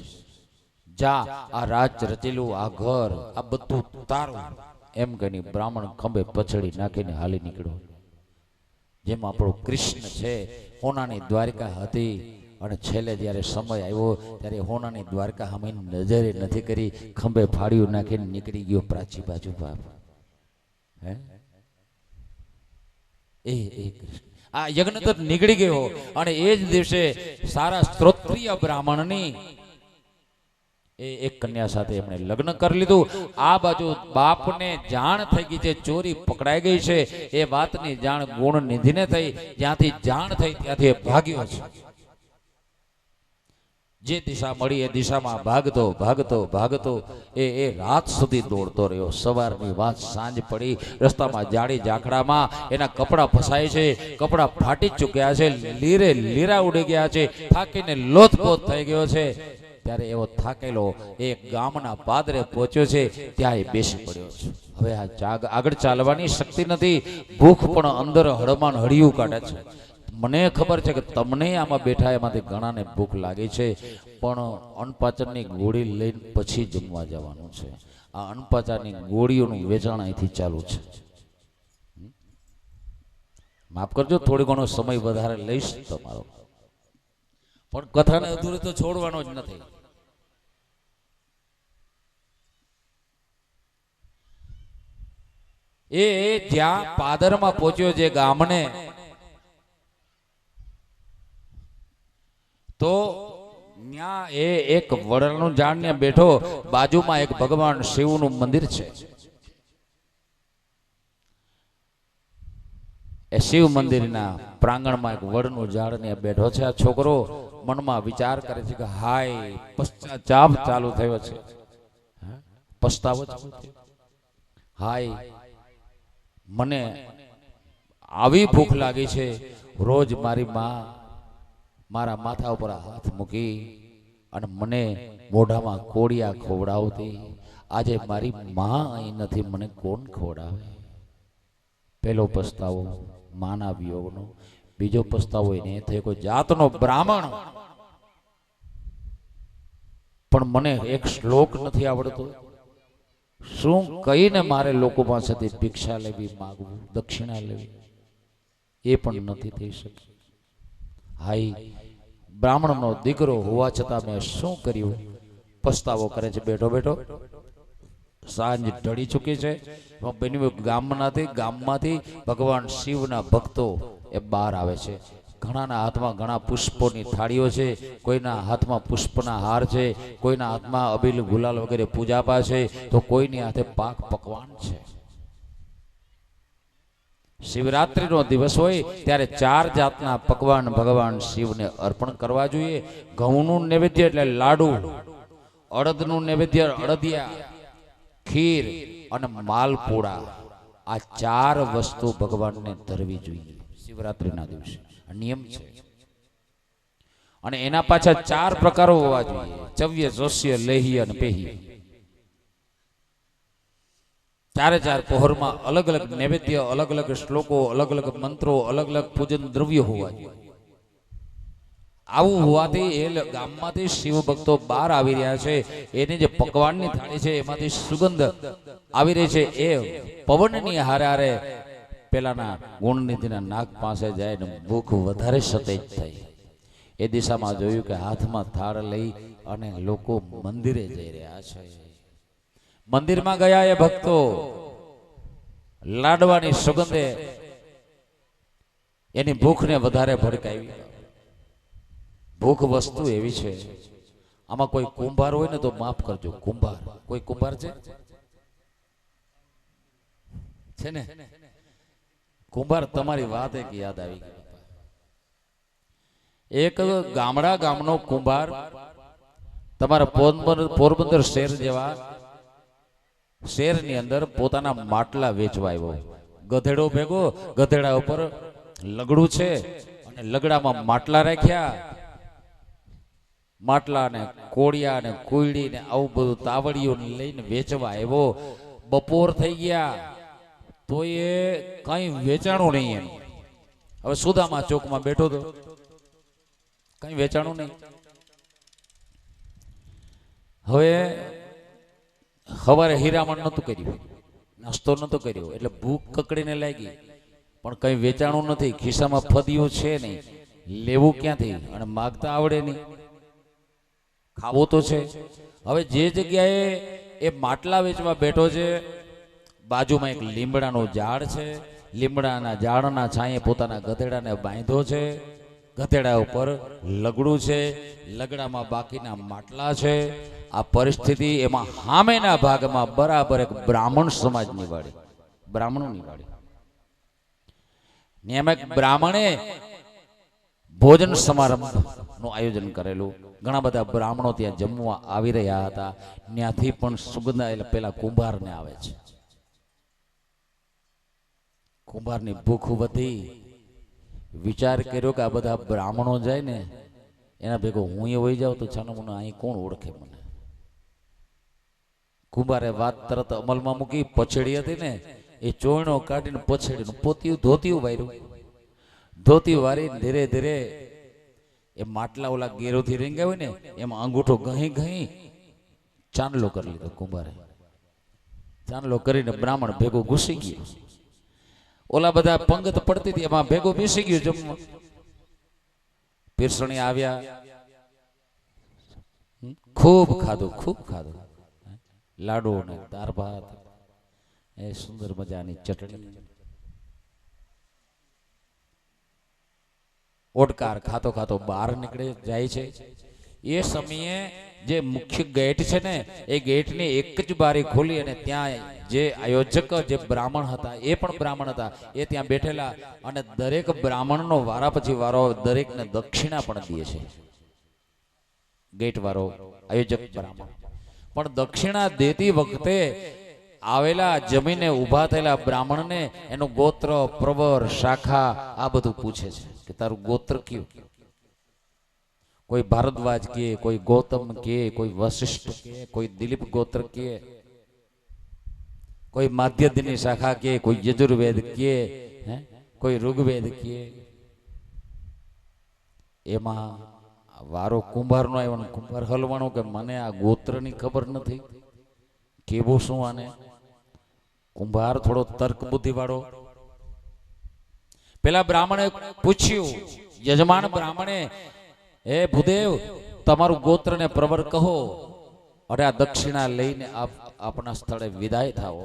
જા, આ રાજ રચેલું આ ઘર આ બધું તારું એમ કહીને બ્રાહ્મણ ખંભે પછડી નાખીને હાલી નીકળ્યો. જેમ આપણો કૃષ્ણ છે, હોનાની દ્વારિકા હતી અને છેલ્લે જ્યારે સમય આવ્યો ત્યારે હોનાની દ્વારકા સામે નજરે નથી કરી, ખંભે ફાડ્યું નાખીને નીકળી ગયો પ્રાચી બાજુ. બાપ હે એ કૃષ્ણ આ યજ્ઞદત્ત નીકળી ગયો અને એ જ દિવસે સારા સ્ત્રોત્રીય બ્રાહ્મણની એક કન્યા સાથે એમણે લગ્ન કરી લીધું. આ બાજુ બાપને જાણ થઈ ગઈ છે, ચોરી પકડાઈ ગઈ છે. એ વાતની જાણ ગુણ નિધિને થઈ. જ્યાંથી જાણ થઈ ત્યાંથી ભાગ્યો છે. જે દિશા મળી એ દિશામાં ભાગતો ભાગતો ભાગતો એ રાત સુધી દોડતો રહ્યો. સવારની વાત સાંજ પડી. રસ્તામાં જાડી ઝાખડામાં એના કપડાં ફસાય છે, કપડાં ફાટી ચૂક્યા છે, લીરા ઉડી ગયા છે, થાકીને લોથપોથ થઈ ગયો છે. ત્યારે એવો થાકેલો એ ગામના પાદરે પહોંચ્યો છે, ત્યાં એ બેસી પડ્યો છે. હવે આ આગળ ચાલવાની શક્તિ નથી. ભૂખ પણ અંદર હળમાં હળિયું કાઢે છે. મને ખબર છે કે તમને આમાં બેઠા એમાંથી ઘણાને ભૂખ લાગી છે, પણ અન્નપાચનની ગોળી લઈને પછી જમવા જવાનું છે. આ અન્નપાચનની ગોળીઓનું વેચાણ અહીંથી ચાલુ છે. માફ કરજો, થોડો ઘણો સમય વધારે લઈશ તમારો, પણ કથાને અધૂરી તો છોડવાનો જ નથી. એ જ્યાં પાદરમાં પહોંચ્યો જે ગામને, તો ત્યાં એ એક વડનું ઝાડ ને બેઠો. બાજુમાં એક ભગવાન શિવનું મંદિર છે. એ શિવ મંદિરના પ્રાંગણમાં એક વડનું ઝાડ ને બેઠો છે. આ છોકરો મનમાં વિચાર કરે છે કે હાય, પશ્ચાતાપ ચાલુ થયો છે, પસ્તાવો ચાલુ થયો. હાય, મને આવી ભૂખ લાગી છે. રોજ મારી માં મારા માથા ઉપર હાથ મૂકી અને મને મોઢામાં કોડિયા ખવડાવતી. આજે મારી માં અહીં નથી, મને કોણ ખવડાવે? પહેલો પસ્તાવો માના વિયોગનો. બીજો પસ્તાવો એને થયો કોઈ જાતનો બ્રાહ્મણ, પણ મને એક શ્લોક નથી આવડતો. શું કહીને મારે લોકો પાસેથી ભિક્ષા લેવી, માગવું, દક્ષિણા લેવી, એ પણ નથી થઈ શકે. હાય, બ્રાહ્મણનો દીકરો હોવા છતાં મેં શું કર્યું? પસ્તાવો કરે છે બેઠો બેઠો. સાંજ ઢળી ચૂકી છે. ગામમાંથી ભગવાન શિવના ભક્તો એ બહાર આવે છે. ઘણાના હાથમાં ઘણા પુષ્પોની થાળીઓ છે, કોઈના હાથમાં પુષ્પના હાર છે, કોઈના હાથમાં અબીલ ગુલાલ વગેરે પૂજાપા છે, તો કોઈની હાથે પાક પકવાન છે. શિવરાત્રીનો દિવસ હોય ત્યારે 4 જાતના પકવાન ભગવાન શિવને અર્પણ કરવા જોઈએ. ઘઉંનું નૈવેદ્ય એટલે લાડુ, અડદનું નૈવેદ્ય અડદિયા, ખીર અને માલપુડા. આ 4 વસ્તુ ભગવાનને ધરવી જોઈએ શિવરાત્રીના દિવસે. નિયમ છે. અને એના પાછા 4 પ્રકારો હોવા જોઈએ: ચવ્ય, જોસ્ય, લેહી અને પેહી. 4 પહોરમાં અલગ અલગ નૈવેદ્ય, અલગ અલગ શ્લોકો, અલગ અલગ મંત્રો, અલગ અલગ પૂજન દ્રવ્યો હોવા જોઈએ. આવું હોવાથી ગામમાંથી શિવ ભક્તો બહાર આવી રહ્યા છે. એની જે પકવાનની થાળી છે એમાંથી સુગંધ આવી રહી છે. એ પવનની હારે હારે પેલાના ગુણનિધિના નાક પાસે જાય ને ભૂખ વધારે સતેજ થઈ. એ દિશામાં જોયું કે હાથમાં થાળ લઈ અને લોકો મંદિરે જઈ રહ્યા છે. મંદિરમાં ગયા એ ભક્તો લાડવાની સુગંધે એની ભૂખને વધારે ભડકાવી. ભૂખ વસ્તુ એવી છે, આમાં કોઈ કુંભાર હોય ને તો માફ કરજો. કુંભાર, કોઈ કુંભાર છે ને? કુંભાર, તમારી વાત એક યાદ આવી. એક ગામનો કુંભાર તમારા પોરબંદર શહેર જેવા શહેરની અંદર પોતાના માટલા વેચવા આવ્યો. ગધેડો ભેગો, ગધેડા ઉપર લગડું છે અને લગડામાં માટલા રાખ્યા. માટલા ને કોડિયા ને કુયડી ને આવું બધું તાવડીઓ લઈને વેચવા આવ્યો. બપોર થઈ ગયા તો એ કઈ વેચાણું નહીં. એમ હવે સુદામા ચોકમાં બેઠો હતો, કઈ વેચાણું નહીં. હવે સવારે હીરામણ નતું કર્યું, નાસ્તો નતો કર્યો, એટલે ભૂખ કકડીને લાગી, પણ કઈ વેચાણું નથી. ખિસ્સામાં ફદિયું છે નહીં, લેવું ક્યાંથી અને માગતા આવડે નહીં. ખાવું તો છે. હવે જે જગ્યાએ એ માટલા વેચવા બેઠો છે, બાજુમાં એક લીમડાનું ઝાડ છે. લીમડાના ઝાડના છાંયે પોતાના ગધેડાને બાંધ્યો છે. ગધેડા ઉપર લગડું છે, લગડામાં બાકીના માટલા છે. આ પરિસ્થિતિ એમાં સામેના ભાગમાં બરાબર એક બ્રાહ્મણ સમાજની વાડી, બ્રાહ્મણોની વાડી. એમાં એક બ્રાહ્મણે ભોજન સમારંભ નું આયોજન કરેલું. ઘણા બધા બ્રાહ્મણો ત્યાં જમવા આવી રહ્યા હતા. ત્યાંથી પણ સુગંધ પેલા કુંભારને આવે છે. કુંભારની ભૂખ વધી. વિચાર કર્યો કે આ બધા બ્રાહ્મણો જાય ને એના ભેગો હું એ વહી જાઉં તો છાનો મને અહીં કોણ ઓળખે મને. કુંભારે વાત તરત અમલમાં મૂકી. પછેડી હતી ને એ ચોયણો કાઢીને પછેડીનું ધોતિયું વાર્યું. ધોતિયું વારી ધીરે ધીરે એ માટલા ઓલા ગેરોથી રીંગ્યા હોય ને એમાં અંગૂઠો ઘહી ચાંદલો કરી લીધો. કુંભારે ચાંદલો કરીને બ્રાહ્મણ ભેગો ઘૂસી ગયો. ઓલા બધા પંગત પડતી હતી એમાં ભેગો બેસી ગયો જમવા. પીરસણી આવ્યા, ખૂબ ખાધું. લાડુ ને દાળ ભાત, એ સુંદર મજાની ચટણી, ઓડકાર ખાતો બહાર નીકળે જાય છે. એ સમયે જે મુખ્ય ગેટ છે ને એ ગેટની એક જ બારી ખોલી અને ત્યાં જે આયોજક જે બ્રાહ્મણ હતા એ પણ બ્રાહ્મણ હતા. એ ત્યાં બેઠેલા અને દરેક બ્રાહ્મણનો વારા પછી વારો દરેકને દક્ષિણા પણ દે છે. ગેટ વાળો આયોજક બ્રાહ્મણ પણ દક્ષિણા દેતી વખતે આવેલા જમીને ઊભા થયેલા બ્રાહ્મણને એનું ગોત્ર, પ્રવર, શાખા આ બધું પૂછે છે કે તારું ગોત્ર કયું. કોઈ ભારદ્વાજ કે, કોઈ ગૌતમ કે, કોઈ વશિષ્ઠ કે, કોઈ દિલીપ ગોત્ર કે, કોઈ માધ્યદની શાખા કે, કોઈ યજુર્વેદ કે, કોઈ ઋગ્વેદ કે. એમાં વારો કુંભારનો આવ્યો. કુંભાર હલવાનો કે મને આ ગોત્રની ખબર નથી, કેવું શું આને. કુંભાર થોડો તર્ક બુદ્ધિ વાળો. પેલા બ્રાહ્મણે પૂછ્યું, યજમાન બ્રાહ્મણે, એ ભૂદેવ તમારું ગોત્ર ને પ્રવર કહો, અરે આ દક્ષિણા લઈને આપણા સ્થળે વિદાય થાઓ.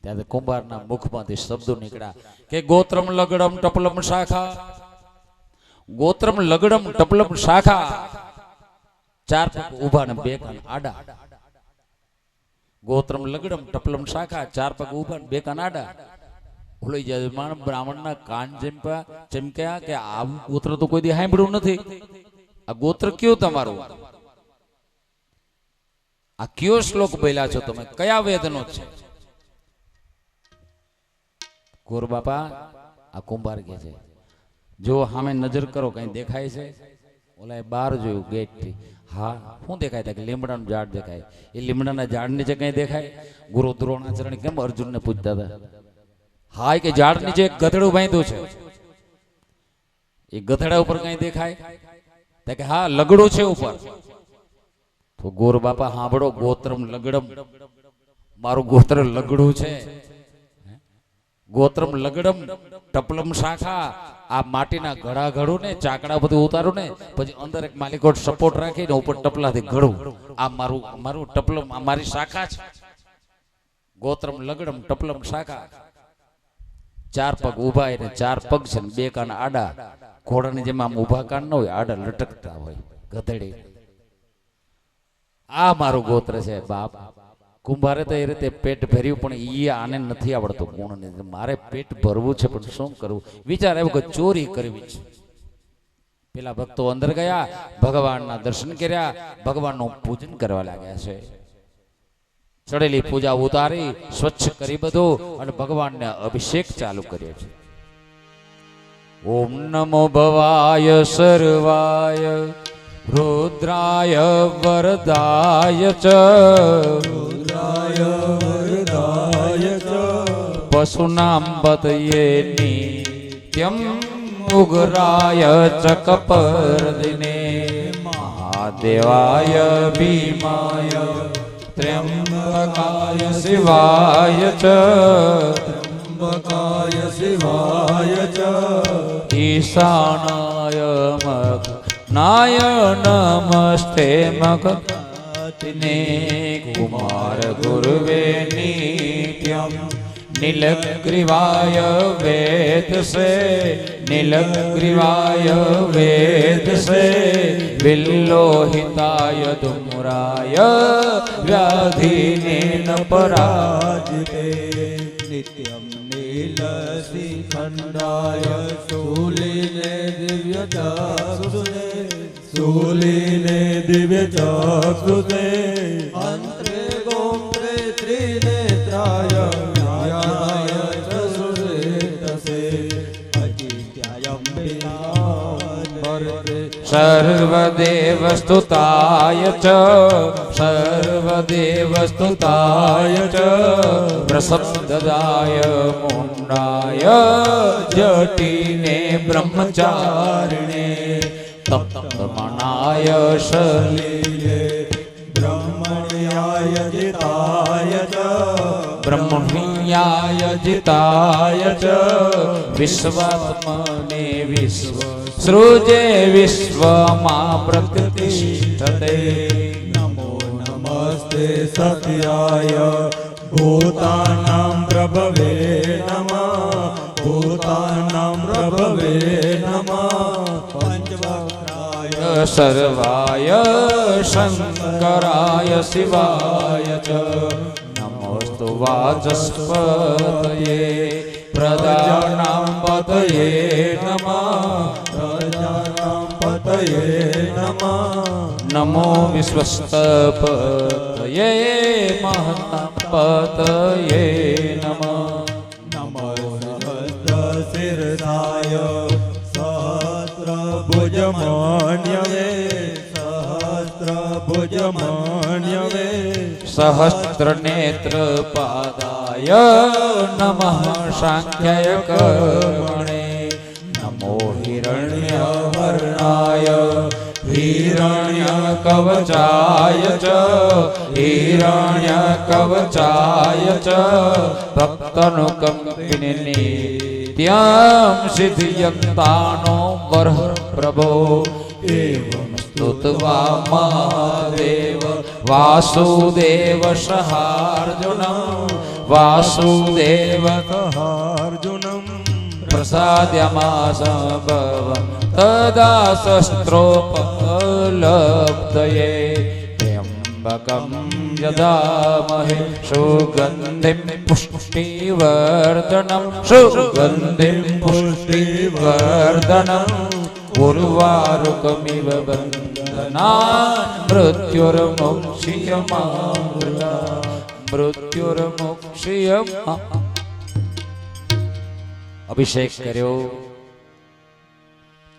ત્યારે કુંભારના મુખમાંથી શબ્દો નીકળ્યા કે ગોત્રમ લગડમ ટપલમ શાખા, ગોત્રમ લગડમ ટપલમ શાખા. ચાર પગ ઊભા ને બે કાન આડા. ગોત્રમ લગડમ ટપલમ શાખા, ચાર પગ ઊભા ને બે કાન આડા. ઓલો યજમાન બ્રાહ્મણના કાન ચમક્યા કે આવું ગોત્ર તો કોઈ દી સાંભળ્યું નથી. આ ગોત્ર કયું તમારું? આ કયો શ્લોક બોલ્યા છો તમે? કયા વેદનો છે? ગોર બાપા આ કુંભાર કે છે, જો સામે નજર કરો કઈ દેખાય છે? ઓલા બહાર જોયું ગેટ થી. હા, શું દેખાય? કે લીમડાનું ઝાડ દેખાય. એ લીમડાના ઝાડ નીચે કઈ દેખાય? ગુરુ દ્રોણાચાર્ય કેમ અર્જુનને પૂછતા હતા? હા, કે ઝાડ નીચે એક ગધેડું બાંધ્યું છે. એ ગધેડા ઉપર કઈ દેખાય? તો કે હા લગડું છે ઉપર. તો ગોર બાપા સાંભળો, ગોત્રમ લગડમ, મારું ગોત્ર લગડું છે. ગોત્રમ લગડમ ટપલમ શાખા, આ માટીના ઘડા ઘડું ને ચાકડા બધું ઉતારું ને પછી અંદર એક માલિકોટ સપોર્ટ રાખીને ઉપર ટપલાથી ઘડું. આ મારું ટપલમ, આ મારી શાખા છે. ગોત્રમ લગડમ ટપલમ શાખા. 4 પગ ઊભા એને 4 પગ છે ને 2 કાન આડા. ઘોડાની જેમ આમ ઊભા કાન ન હોય, આડા લટકતા હોય ગધેડી. આ મારું ગોત્ર છે બાપ. કુંભારે તો એ રીતે પેટ ભર્યું, પણ એ આને નથી આવડતું ગુણને. મારે પેટ ભરવું છે પણ શું કરવું? વિચાર આવ્યો કે ચોરી કરવી છે. પેલા ભક્તો અંદર ગયા, ભગવાનના દર્શન કર્યા, ભગવાનનું પૂજન કરવા લાગ્યા છે. ચડેલી પૂજા ઉતારી, સ્વચ્છ કરી બધું, અને ભગવાનને અભિષેક ચાલુ કર્યો છે. ઓમ નમો ભવાય સર્વાય રુદ્રાય વરદાય ચ, રુદ્રાય વરદાય ચ, પશુનામ પતયે નિત્યમ ઉગ્રાય ચ કપર્દિને, મહાદેવાય ભીમાય ત્ર્યંબકાય શિવાય ચ, ત્ર્યંબકાય શિવાય ચ, ઈશાનાય મગ્નાય નમસ્તે મગને, કુમાર ગુરુવે નિત્યમ નીલગ્રીવાય વેદસે, નીલગ્રીવાય વેદસે, વિલ્લોહિતાય ધુમ્રાય વ્યાધિને ન પરાજિતે, નિત્યમ નીલશિખંડાય શૂલિને દિવ્ય ચક્ષુષે, શૂલિને દિવ્ય ચક્ષુષે, અંત્રે ગોમ્ત્રે ત્રિનેત્રાય વ્યાધાય ચ સુરેતસે, સર્વદેવસ્તુતાય ચ, સર્વદેવસ્તુતાય ચ, પ્રસપ્તદાય મુંડાય જટીને બ્રહ્મચારિણે, તપ્તમનાય શલીલે બ્રહ્મણ્યાય જિતાય ચ, બ્રહ્મણ્યાય જિતાય ચ, વિશ્વાત્મને વિશ્વ સૃજે વિશ્વમાં પ્રતિષ્ઠતે, નમો નમસ્તે સત્યાય ભૂતાનાં પ્રભવે નમઃ, ભૂતાનાં પ્રભવે નમઃ, પંચવક્રાય સર્વાય શંકરાય શિવાય ચ, નમોસ્તુ વાચસ્પતયે પ્રજાનાં પતયે નમઃ, પ્રજાનાં પતયે નમઃ, નમો વિશ્વસ્તપતયે મહતાં પતયે નમઃ, નમો સહસ્રશિરસાય સહસ્રભુજમન્યવે, સહસ્રભુજમન્યવે, સહસ્ત્રનેત્ર પાદાય નમઃ સાંખ્યાય કર્મણે, નમો હિરણ્યવર્ણાય हिरण्यकवचाय च हिरण्यकवचाय च भक्तनुकंपिने नित्यं सिद्धियक्तानो वरः प्रभो एवं स्तुत्वा महादेव वासुदेव सहार्जुनं वासुदेव सहार्जुनं प्रसाद्यमासभव तदा शस्त्रोपलब्धये त्र्यम्बकं यदामहे सुगन्धिं पुष्टिवर्धनं सुगन्धिं पुष्टिवर्धनम् उर्वारुकमिव बन्धनान् मृत्युर्मुक्षीयमामृता અભિષેક કર્યો,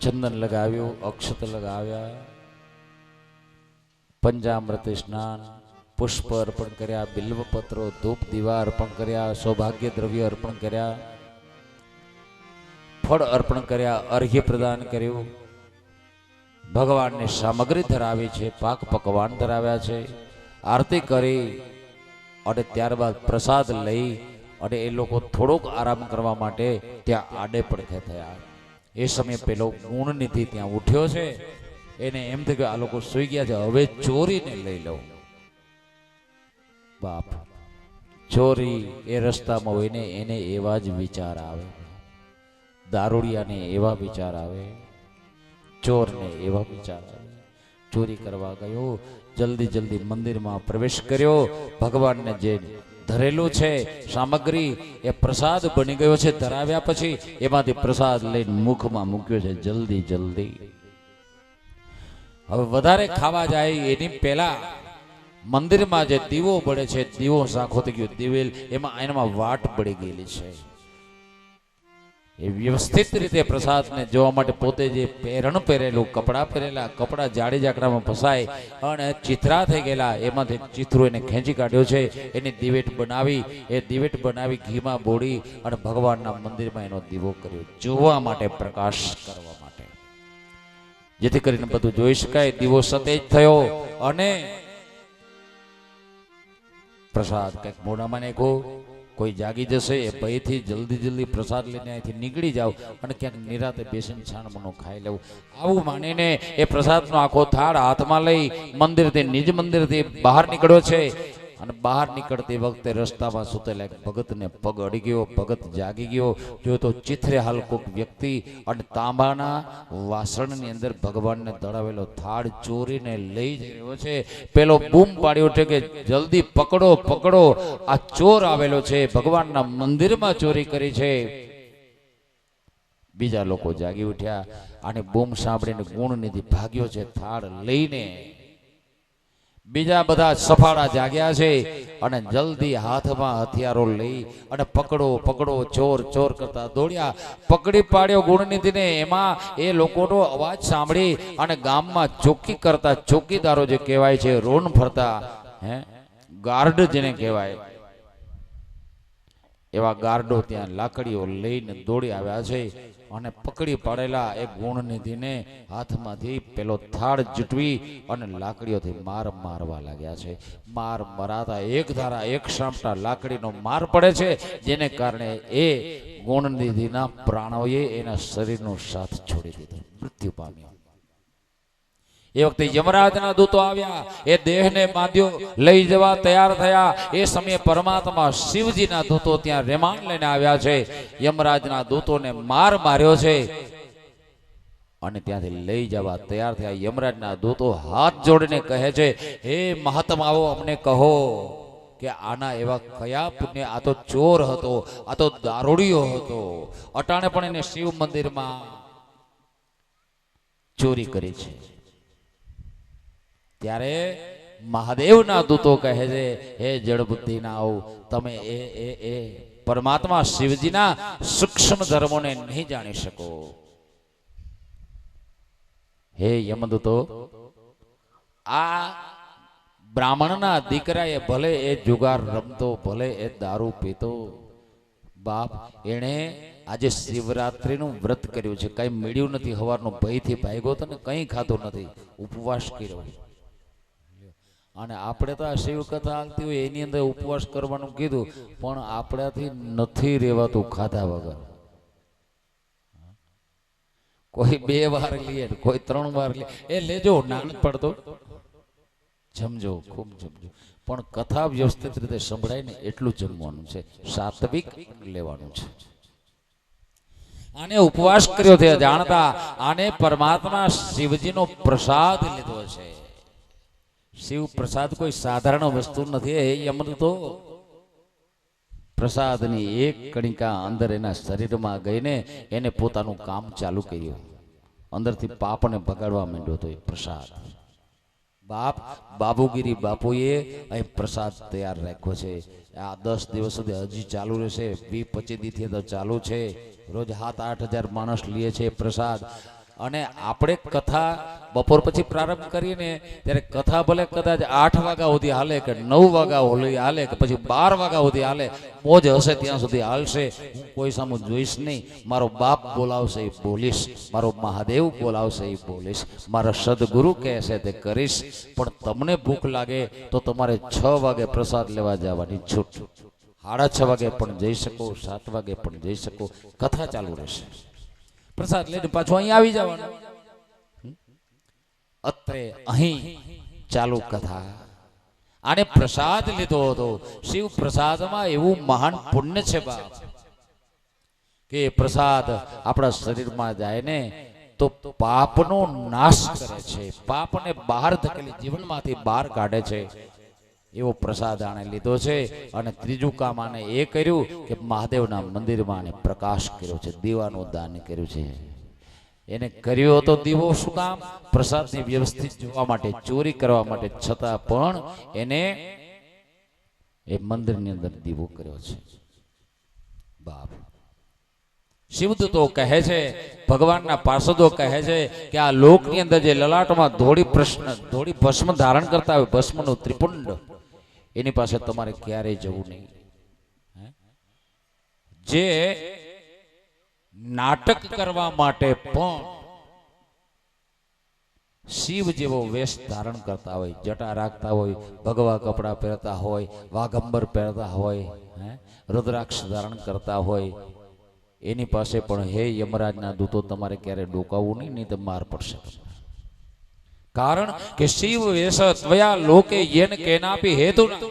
ચંદન લગાવ્યું, અક્ષત લગાવ્યા, પંચામૃત સ્નાન, પુષ્પ અર્પણ કર્યા, બિલ્વપત્રો ધૂપ દીવા અર્પણ કર્યા, સૌભાગ્ય દ્રવ્ય અર્પણ કર્યા, ફળ અર્પણ કર્યા, અર્ઘ્ય પ્રદાન કર્યું, ભગવાનની સામગ્રી ધરાવી છે, પાક પકવાન ધરાવ્યા છે, આરતી કરી અને ત્યારબાદ પ્રસાદ લઈ અને એ લોકો થોડોક આરામ કરવા માટે ત્યાં આડે પડખે થયા. એ સમયે પેલો ગુણનિધિ ત્યાં ઉઠ્યો છે. એને એમ થયું કે આ લોકો સૂઈ ગયા છે, હવે ચોરીને લઈ લઉં. બાપ, ચોરી એ રસ્તામાં હોય ને એને એવા જ વિચાર આવે, દારૂડિયાને એવા વિચાર આવે, ચોરને એવા વિચાર આવે. ચોરી કરવા ગયો, જલ્દી જલ્દી મંદિરમાં પ્રવેશ કર્યો. ભગવાનને જે ધરેલું છે સામગ્રી એ પ્રસાદ બની ગયો છે. ધરાવ્યા પછી એમાંથી પ્રસાદ લઈને મુખમાં મૂક્યો છે. જલ્દી જલ્દી હવે વધારે ખાવા જાય એની પહેલા મંદિરમાં જે દીવો બળે છે, દીવો ઝાંખો થઈ ગયો, દિવેલ એમાં વાટ પડી ગયેલી છે. એ વ્યવસ્થિત રીતે પ્રસાદને જોવા માટે પોતે જે પહેરણ પહેરેલું, કપડાં પહેરેલા, કપડાં જાડી જાકડામાં ફસાય અને ચિથરા થઈ ગયેલા, એમાંથી ચિથરું એને ખેંચી કાઢ્યો છે. એની દિવેટ બનાવી, એ દિવેટ બનાવી ઘીમાં બોળી અને ભગવાનના મંદિરમાં એનો દીવો કર્યો, જોવા માટે, પ્રકાશ કરવા માટે, જેથી કરીને બધું જોઈ શકાય. દીવો સતેજ થયો અને પ્રસાદ કંઈક મોઢામાં નાખ્યો. કોઈ જાગી જશે એ ભયથી જલ્દી જલ્દી પ્રસાદ લઈને અહીંથી નીકળી જાવ અને ક્યાંક નિરાતે બેસીને છાણમણો ખાઈ લેવું, આવું માનીને એ પ્રસાદનો આખો થાળ હાથમાં લઈ મંદિરથી, નિજ મંદિરથી બહાર નીકળ્યો છે. અને બહાર નીકળતી વખતે રસ્તામાં સુતેલા એક ભગતને પગ અડી ગયો. ભગત જાગી ગયો, જો તો ચિથરે હાલ કોઈક વ્યક્તિ અને તાંબાના વાસણની અંદર ભગવાનને દળાવેલો થાળ ચોરીને લઈ જઈ રહ્યો છે. પેલો બૂમ પાડ્યો છે કે જલ્દી પકડો, પકડો, આ ચોર આવેલો છે, ભગવાનના મંદિરમાં ચોરી કરી છે. બીજા લોકો જાગી ઉઠ્યા અને બૂમ સાંભળીને ગુણનિધિ ભાગ્યો છે થાળ લઈને. બીજા બધા સફાળા જાગ્યા છે અને જલ્દી હાથમાં હથિયારો લઈ અને પકડો, પકડો, ચોર, ચોર કરતા દોડ્યા. પકડી પાડ્યો ગુણનિધિને. એમાં એ લોકોનો અવાજ સાંભળી અને ગામમાં ચોકી કરતા ચોકીદારો જે કહેવાય છે, રોન ફરતા, ગાર્ડ જેને કહેવાય, એવા ગાર્ડો ત્યાં લાકડીઓ લઈને દોડી આવ્યા છે અને પકડી પાડેલા એ ગુણનિધિને હાથમાંથી પેલો થાળ જૂટવી અને લાકડીઓથી માર મારવા લાગ્યા છે. માર મરાતા એક ધારા, એક સામટા લાકડીનો માર પડે છે, જેને કારણે એ ગુણનિધિના પ્રાણોએ એના શરીરનો સાથ છોડી દીધો, મૃત્યુ પામ્યો. એ વખતે યમરાજના દૂતો આવ્યા, એ દેહને બાંધ્યો, લઈ જવા તૈયાર થયા. એ સમયે પરમાત્મા શિવજીના દૂતો ત્યાં રેમાન લઈને આવ્યા છે. યમરાજના દૂતોને માર માર્યો છે અને ત્યાંથી લઈ જવા તૈયાર થયા. યમરાજના દૂતો હાથ જોડીને કહે છે, હે મહાત્માઓ, અમને કહો કે આના એવા કયા પુણ્ય, આ તો ચોર હતો, આ તો દારૂડિયો હતો, અટાણે પણ એને શિવ મંદિરમાં ચોરી કરી છે. ત્યારે મહાદેવના દૂતો કહે છે, હે જડબુદ્ધિના આવો, તમે એ પરમાત્મા શિવજીના સૂક્ષ્મ ધર્મોને નહીં જાણી શકો. હે યમદૂતો, આ બ્રાહ્મણના દીકરાએ ભલે એ જુગાર રમતો, ભલે એ દારૂ પીતો, બાપ એણે આજે શિવરાત્રીનું વ્રત કર્યું છે, કઈ મળ્યું નથી, હવારનો ભયથી ભાગ્યો તો ને કંઈ ખાધું નથી, ઉપવાસ કર્યો. અને આપણે તો આ શિવ કથા હાલતી હોય એની અંદર ઉપવાસ કરવાનું કીધું, પણ આપણાથી નથી રહેવાતું ખાધા વગર. કોઈ 2 વાર લે, કોઈ 3 વાર લે, એ લેજો, નાન પડતો જમજો, ખૂબ જમજો, પણ કથા વ્યવસ્થિત રીતે સંભળાય ને એટલું જમવાનું છે, સાત્વિક લેવાનું છે. આને ઉપવાસ કર્યો છે જાણતા આને પરમાત્મા શિવજીનો પ્રસાદ લીધો છે. શિવ પ્રસાદ કોઈ સાધારણ વસ્તુ નથી. એ યમદૂતો પ્રસાદની એક કણિકા અંદર એના શરીરમાં ગઈને એને પોતાનું કામ ચાલુ કર્યું, અંદરથી પાપને ભગાડવા માંડ્યો હતો. એ પ્રસાદ બાપ બાબુગીરી બાપુએ અહીં પ્રસાદ તૈયાર રાખ્યો છે. આ 10 દિવસ સુધી હજી ચાલુ રહેશે, 20-25 દીથી તો ચાલુ છે. રોજ 7-8 હજાર માણસ લે છે પ્રસાદ. અને આપણે કથા બપોર પછી પ્રારંભ કરીએ ને ત્યારે કથા ભલે કદાચ 8 વાગ્યા સુધી હાલે કે 9 વાગ્યા સુધી હાલે કે પછી 12 વાગ્યા સુધી હાલે, મોજ હશે ત્યાં સુધી હાલશે. હું કોઈ સામું જોઈશ નહીં. મારો બાપ બોલાવશે એ બોલીશ, મારો મહાદેવ બોલાવશે એ બોલીશ, મારા સદગુરુ કહેશે તે કરીશ. પણ તમને ભૂખ લાગે તો તમારે 6 વાગે પ્રસાદ લેવા જવાની છૂટ. 6:30 વાગે પણ જઈ શકો, 7 વાગે પણ જઈ શકો. કથા ચાલુ રહેશે. પ્રસાદ લઈને પાછું અહીં આવી જવાનું. અત્રે અહીં ચાલુ કથા. આને પ્રસાદ લીધો હતો. શિવ પ્રસાદમાં એવું મહાન પુણ્ય છે બાપ કે પ્રસાદ આપણા શરીરમાં જાય ને તો પાપનો નાશ કરે છે, પાપને બહાર ધકેલી જીવનમાંથી બહાર કાઢે છે. એવો પ્રસાદ આણે લીધો છે. અને ત્રીજું કામ આને એ કર્યું કે મહાદેવના મંદિરમાં આને પ્રકાશ કર્યો છે, દીવાનું દાન કર્યું છે. એને કર્યો હતો દીવો શું કામ? પ્રસાદની વ્યવસ્થિત જોવા માટે, ચોરી કરવા માટે, છતાં પણ એને એ મંદિરની અંદર દીવો કર્યો છે. બાપ શિવદૂતો કહે છે, ભગવાનના પાર્ષદો કહે છે કે આ લોકની અંદર જે લલાટમાં ધોળી ભસ્મ ધારણ કરતા હોય, ભસ્મનું ત્રિપુંડ, એની પાસે તમારે ક્યારેય જવું નહીં. જે નાટક કરવા માટે પણ શિવ જેવો વેશ ધારણ કરતા હોય, જટા રાખતા હોય, ભગવા કપડા પહેરતા હોય, વાઘંબર પહેરતા હોય, રુદ્રાક્ષ ધારણ કરતા હોય, એની પાસે પણ હે યમરાજના દૂતો તમારે ક્યારે ડોકાવવું નહીં તો માર પડશે. કારણ કે શિવ વેશ ત્વયા લોકે યેન કેનાપી હેતુના,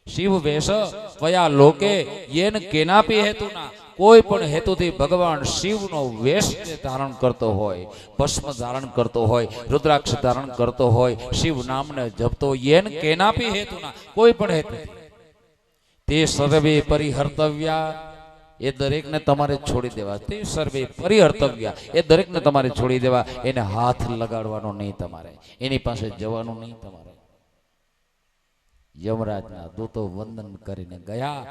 શિવ વેશ ત્વયા લોકે યેન કેનાપી હેતુના, કોઈ પણ હેતુથી ભગવાન શિવનો વેશ ધારણ કરતો હોય, ભસ્મ ધારણ કરતો હોય, રુદ્રાક્ષ ધારણ કરતો હોય, શિવ નામને જપતો, યેન કેનાપી હેતુના, કોઈ પણ હેતુથી, તે સર્વે પરિહર્તવ્યા, એ દરેકને તમારે છોડી દેવા. તે સર્વે પરિહર્તવ્યા, એ દરેકને તમારે છોડી દેવા. એને હાથ લગાડવાનો નહીં તમારે, એની પાસે જવાનું નહીં તમારે. યમરાજના દૂતો વંદન કરીને ગયા.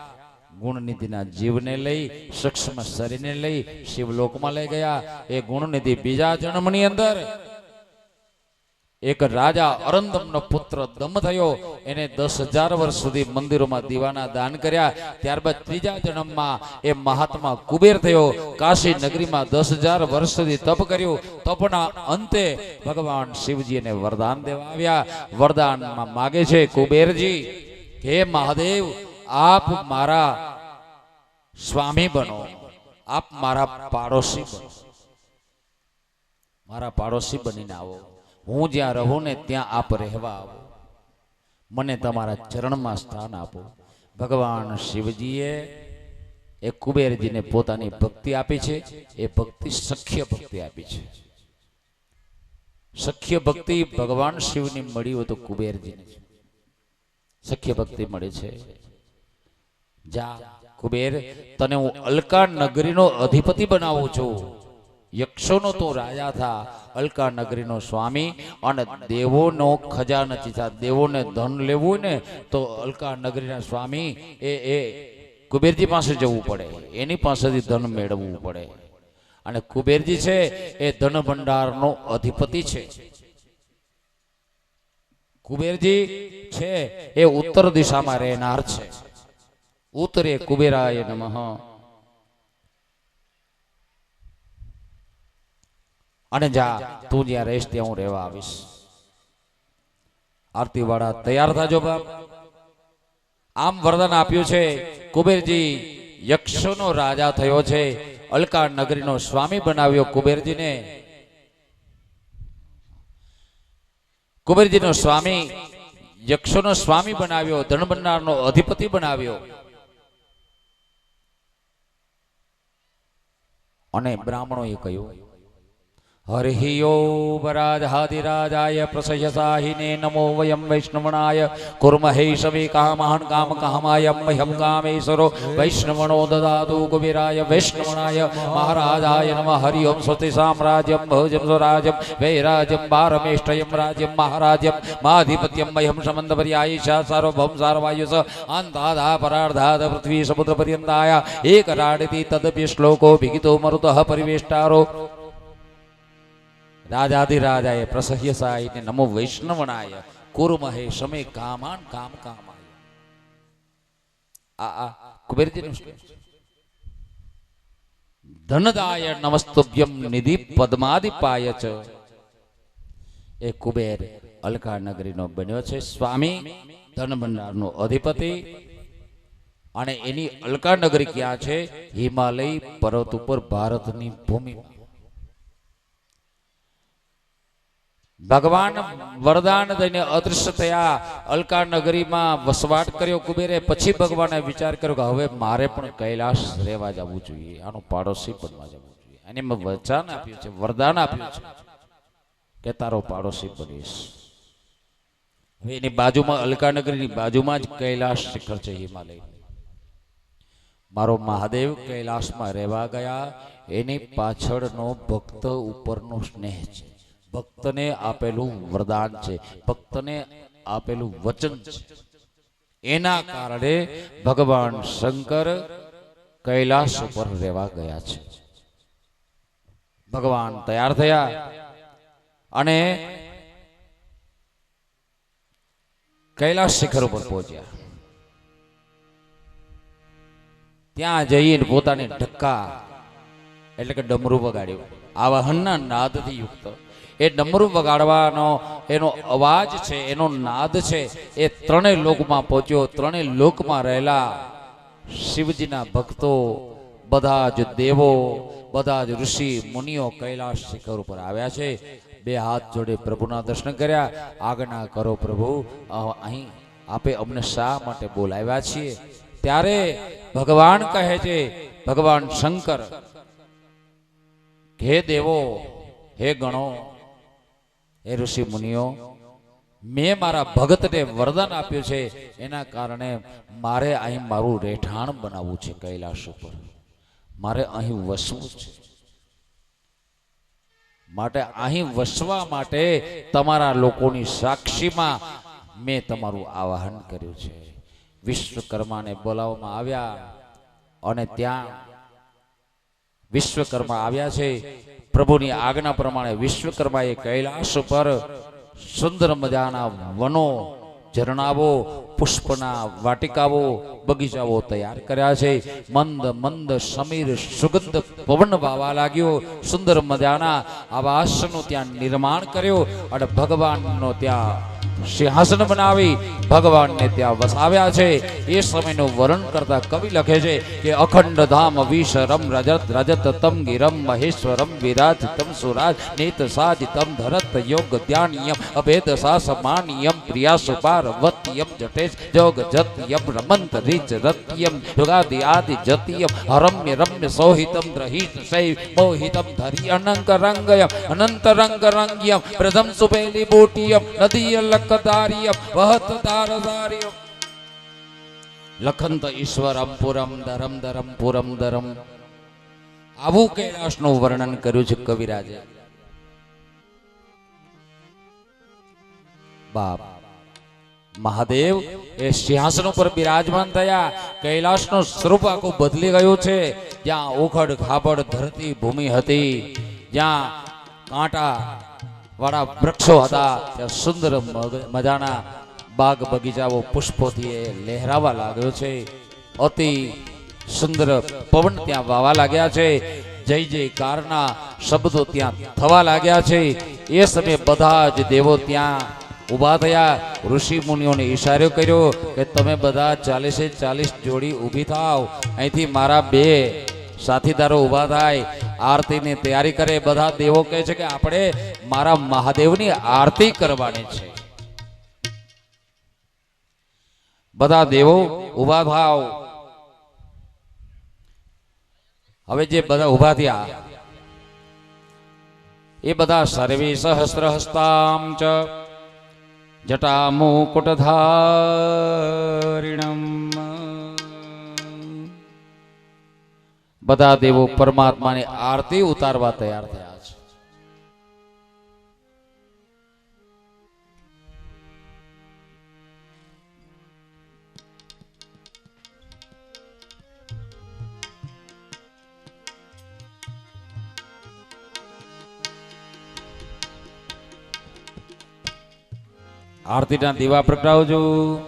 ગુણનિધિના જીવને લઈ, સૂક્ષ્મ શરીરને લઈ શિવલોકમાં લઈ ગયા. એ ગુણનિધિ બીજા જન્મની અંદર એક રાજા અરંદમનો પુત્ર દમ થયો. એને 10,000 વર્ષ સુધી મંદિરોમાં દીવાના દાન કર્યા. ત્યારબાદ ત્રીજા જન્મમાં એ મહાત્મા કુબેર થયો. કાશી નગરીમાં 10,000 વર્ષ સુધી તપ કર્યું. તપના અંતે ભગવાન શિવજી એને વરદાન દેવા આવ્યા. વરદાનમાં માગે છે કુબેરજી, હે મહાદેવ, આપ મારા સ્વામી બનો, આપ મારા પાડોશી બનો, મારા પાડોશી બનીને આવો. હું જ્યાં રહું ને ત્યાં આપ રહેવા આવો. મને તમારા ચરણમાં સ્થાન આપો. ભગવાન શિવજીએ એ કુબેરજીને પોતાની ભક્તિ આપી છે. એ ભક્તિ સખ્ય ભક્તિ આપી છે. સખ્ય ભક્તિ ભગવાન શિવની મળી હોય તો કુબેરજીને સખ્ય ભક્તિ મળી છે. જા કુબેર, તને હું અલકા નગરીનો અધિપતિ બનાવું છું. યક્ષોનો તો રાજા થા, અલકા નગરીનો સ્વામી, અને દેવોનો ખજાનચી થા. દેવોને ધન લેવું ને તો અલકા નગરીના સ્વામી એ કુબેરજી પાસે જવું પડે, એની પાસેથી ધન મેળવવું પડે. અને કુબેરજી છે એ ધન ભંડારનો અધિપતિ છે. કુબેરજી છે એ ઉત્તર દિશામાં રહેનાર છે. ઉત્તરે કુબેરાય નમઃ. અને જા, તું જ્યાં રહીશ ત્યાં હું રહેવા આવીશ. આરતી વાળા તૈયાર થાજો બાપ. આમ વરદાન આપ્યું છે. કુબેરજી યક્ષોનો રાજા થયો છે. અલકા નગરીનો સ્વામી બનાવ્યો કુબેરજીને. કુબેરજીનો સ્વામી યક્ષોનો સ્વામી બનાવ્યો, ધનભંડારનો અધિપતિ બનાવ્યો. અને બ્રાહ્મણોએ કહ્યું, હરિ ઓમ રાજાધિરાજાય પ્રસયસાહિને નમો વયમ વૈષ્ણવણાય કુર્મહે સવે કામાન કામ કામાય મહ્યમ કામેશ્વરો વૈષ્ણવણો દદાતુ કુબેરાય વૈષ્ણવણાય મહારાજાય નમઃ. હરિ ઓમ સ્વસ્તિ સામ્રાજ્યમ ભોજમ સ્વરાજ્યમ વૈરાજ્યમ બારમેષ્ટયમ રાજ્યમ મહારાજ્યમ માધિપત્યમ મહ્યમ સમંતપર્યાયિષા સાર્વભૌમ સાર્વાયુષ અંતાધા પરાર્ધાધ પૃથ્વી સમુદ્ર પર્યંતાય એક રાડિતિ તદપ્ય શ્લોકો વિગીતો મરુતઃ પરિવેષ્ટારો રાજાધિરાજાય પ્રસહ્યસાય નમો વૈષ્ણવણાય કુર્મહે સમે કામાન કામ કામાય. આ કુબેરજીનું શ્લોક છે. ધનદાય નમસ્તુભ્યમ નિધિ પદ્માદિપાય ચ. એ કુબેર અલકા નગરીનો બન્યો છે સ્વામી, ધન ભંડારનો અધિપતિ. અને એની અલકા નગરી ક્યાં છે? હિમાલય પર્વત ઉપર ભારતની ભૂમિમાં. ભગવાન વરદાન દઈને અદૃશ્ય થયા, અલકા નગરીમાં વસવાટ કર્યો કુબેરે. પછી ભગવાને વિચાર કર્યો કે હવે મારે પણ કૈલાશ રહેવા જવું જોઈએ, આનો પાડોશી બનવા જવું જોઈએ. એને મેં વચન આપ્યું છે, વરદાન આપ્યું છે કે તારો પાડોશી બનીશ. હવે એની બાજુમાં, અલકા નગરીની બાજુમાં જ કૈલાશ શિખર છે હિમાલય. મારો મહાદેવ કૈલાશમાં રહેવા ગયા. એની પાછળનો ભક્ત ઉપરનો સ્નેહ છે, ભક્તને આપેલું વરદાન છે, ભક્તને આપેલું વચન છે. એના કારણે ભગવાન શંકર કૈલાશ ઉપર રહેવા ગયા છે. ભગવાન તૈયાર થયા અને કૈલાશ શિખર ઉપર પહોંચ્યા. ત્યાં જઈને પોતાની ઢક્કા એટલે કે ડમરું વગાડ્યું, આવાહનના નાદથી યુક્ત. એ ડમરું વગાડવાનો એનો અવાજ છે, એનો નાદ છે, એ ત્રણેય લોકમાં પહોંચ્યો. ત્રણેય લોકમાં રહેલા શિવજીના ભક્તો, બધા જ દેવો, બધા જ ઋષિ મુનિઓ કૈલાશ શિખર ઉપર આવ્યા છે. બે હાથ જોડે પ્રભુના દર્શન કર્યા. આજ્ઞા કરો પ્રભુ, અહીં આપે અમને શા માટે બોલાવ્યા છીએ? ત્યારે ભગવાન કહે છે, ભગવાન શંકર, હે દેવો, હે ગણો, હે ઋષિ મુનિઓ, મેં મારા ભગતને વરદાન આપ્યું છે. એના કારણે મારે અહીં મારું રહેઠાણ બનાવવું છે. કૈલાશ ઉપર મારે અહીં વસવું છે. માટે અહીં વસવા માટે તમારા લોકોની સાક્ષીમાં મેં તમારું આવાહન કર્યું છે. વિશ્વકર્માને બોલાવવામાં આવ્યા અને ત્યાં વિશ્વકર્મા આવ્યા છે. પ્રભુની આજ્ઞા પ્રમાણે વિશ્વકર્માએ કૈલાશ ઉપર સુંદર મજાના વનો, ઝરણાઓ, પુષ્પના વાટિકાઓ, બગીચાઓ તૈયાર કર્યા છે. મંદ મંદ સમીર સુગંધ પવન વાવા લાગ્યો. સુંદર મજાના આવાસનું ત્યાં નિર્માણ કર્યો અને ભગવાનનો ત્યાં સિંહાસન બનાવી ભગવાનને ત્યાં વસાવ્યા છે. એ સમયનું વર્ણન કરતા કવિ લખે છે કે અખંડ ધામ વિશરમ રજત રજત તમ ગિરમ મહેશ્વરમ વિરાજ તમ સુરાજ નેત સાજ તમ ધરત યોગ ધ્યાનિયમ અભેદ સા સમાનિયમ પ્રિયાસુ પાર્વતીયમ જટેશ જોગ જત્યમ રમંત રીચ રત્યમ યુગાદિ આદિ જતિયમ હરમ્ય રમ્ય સોહિતમ દ્રહિત શૈવ મોહિતમ ધરી અનંક રંગયમ અનંત રંગ રંગ્યમ પ્રથમ સુપેલી બોટિયમ નદી લકદારિયમ વહત તારદારિયમ લખંત ઈશ્વરમ પુરમ ધરમ ધરમ પુરમ ધરમ. આવું કૈલાશનું વર્ણન કર્યું છે કવિરાજે. બાપ મહાદેવ એ સિંહાસન ઉપર બિરાજમાન થયા. કૈલાશનું સ્વરૂપ આખું બદલી ગયું છે. જ્યાં ઉખડ ખાબડ ધરતી ભૂમિ હતી, જ્યાં કાંટા વાળા વૃક્ષો હતા, ત્યાં સુંદર મજાના બાગ બગીચાઓ પુષ્પોથી લહેરાવા લાગ્યો છે. અતિ સુંદર પવન ત્યાં વાવા લાગ્યા છે. જય જયકારના શબ્દો ત્યાં થવા લાગ્યા છે. એ સમયે બધા જ દેવો ત્યાં ઊભા થયા. ઋષિ મુનિઓને ઈશારો કર્યો કે તમે બધા 40 જોડી ઊભી થાવ. અહીંથી મારા 2 સાથીદારો ઊભા થાય, આરતીની તૈયારી કરે. બધા દેવો કહે છે કે આપણે મારા મહાદેવની આરતી કરવાની છે. બધા દેવો ઊભા થાવ. હવે જે બધા ઊભા થયા એ બધા સર્વે સહસ્ર હસ્તામ ચ જટા મુકુટધારિણમ. બધા દેવો પરમાત્માની આરતી ઉતારવા તૈયાર થયા છે. આરતીના દીવા પ્રગટાવજો.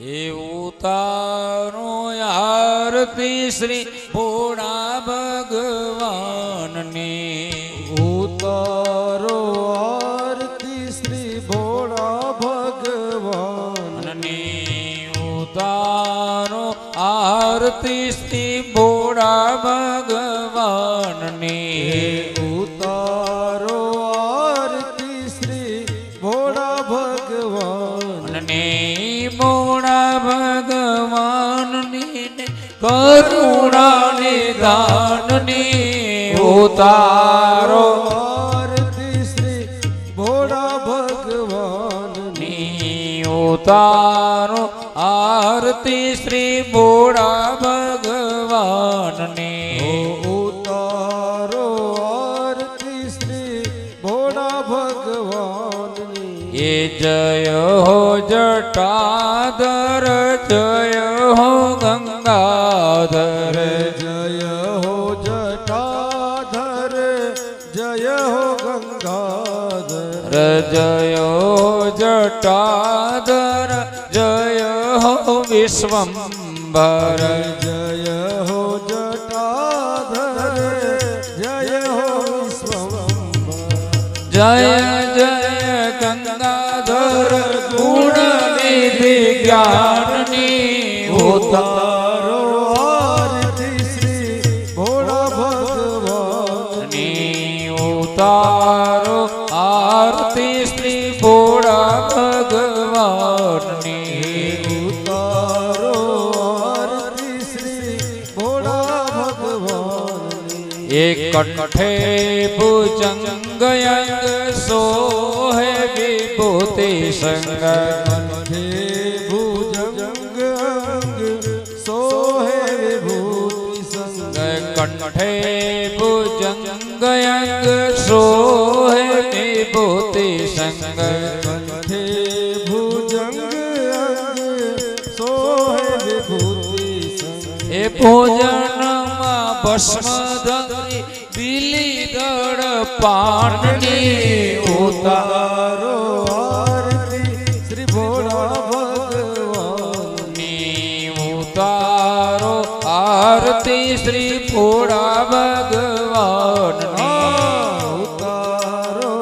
એ ઉતારો આરતી શ્રી ભોળા ભગવાનની. ઉતારો આરતી શ્રી ભોળા ભગવાનની. ઉતારો આરતી શ્રી ભોળા ભગવાનની. ઉતારો આરતી શ્રી ભોળા ભગવાનની. ભોળા ભગવાનની કરુણા નિધાનની. ઉતારો આરતી શ્રી ભોળા ભગવાનની. ઉતારો આરતી શ્રી ભોળા ભગવાનની. ઉતારો આરતી શ્રી ભોળા ભગવાનની. એ જય હો જટાધર, જય હો ગંગાધર. જય હો જટાધર, જય હો ગંગાધર. જય હો જટાધર, જય હો વિશ્વંભર. જય હો જટાધર, જય હો વિશ્વંભર. જય જય ગંગાધર, ગુણ નિધિ જ્ઞાનની. ઉતારો આરતી શ્રી ભોળા ભગવાનની. ઉતારો આરતી શ્રી ભોળા ભગવાનની. ઉતારો આરતી શ્રી ભોળા ભગવાનની. એક કંઠે ભુજંગ અંગ સોહે વિભૂતિ સંગ. કંઠે ભુજંગ અંગ સોહે વિભૂતિ સંગ. કંઠે ભુજંગ અંગ સોહે વિભૂતિ સંગ. કંઠે ભુજંગ અંગ સોહે વિભૂતિ સંગ. એ ભોજનમાં ભસ્મ ધરી બિલી દળ પાનની. ઉતારો આરતી શ્રી ભોળા ભગવાનની. ઉતારો આરતી શ્રી ભોળા ભગવાનની. ઉતારો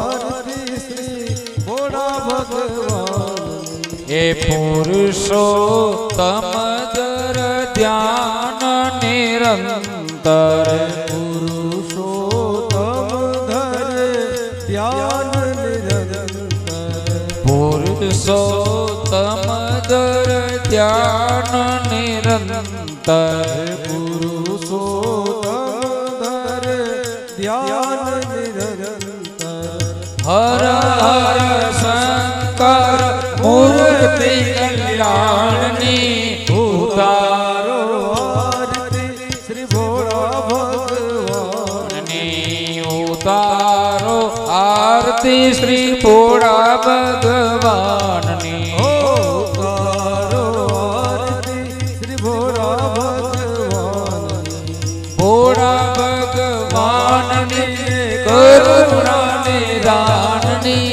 આરતી શ્રી ભોળા ભગવાનની. એ પુરુષોત્તમ દર ધ્યાન નિરંતર. પુરુષોત્તમ ધરે ધ્યાન નિરંતર. પુરુષોત્તમ દર ધ્યાન નિરંતર. પુરુષોત્તમ ધરે ધ્યાન નિરંતર. હર હર શંકર મૂર્તિ કલ્યાણની. ઉતારો આરતી શ્રી ભોળા ભગવાનની. ઉતારો આરતી શ્રી ભોળા ભગવાનની. ઉતારો આરતી શ્રી ભોળા ભગવાનની. ભોળા ભગવાનની કરુણા નિધાનની.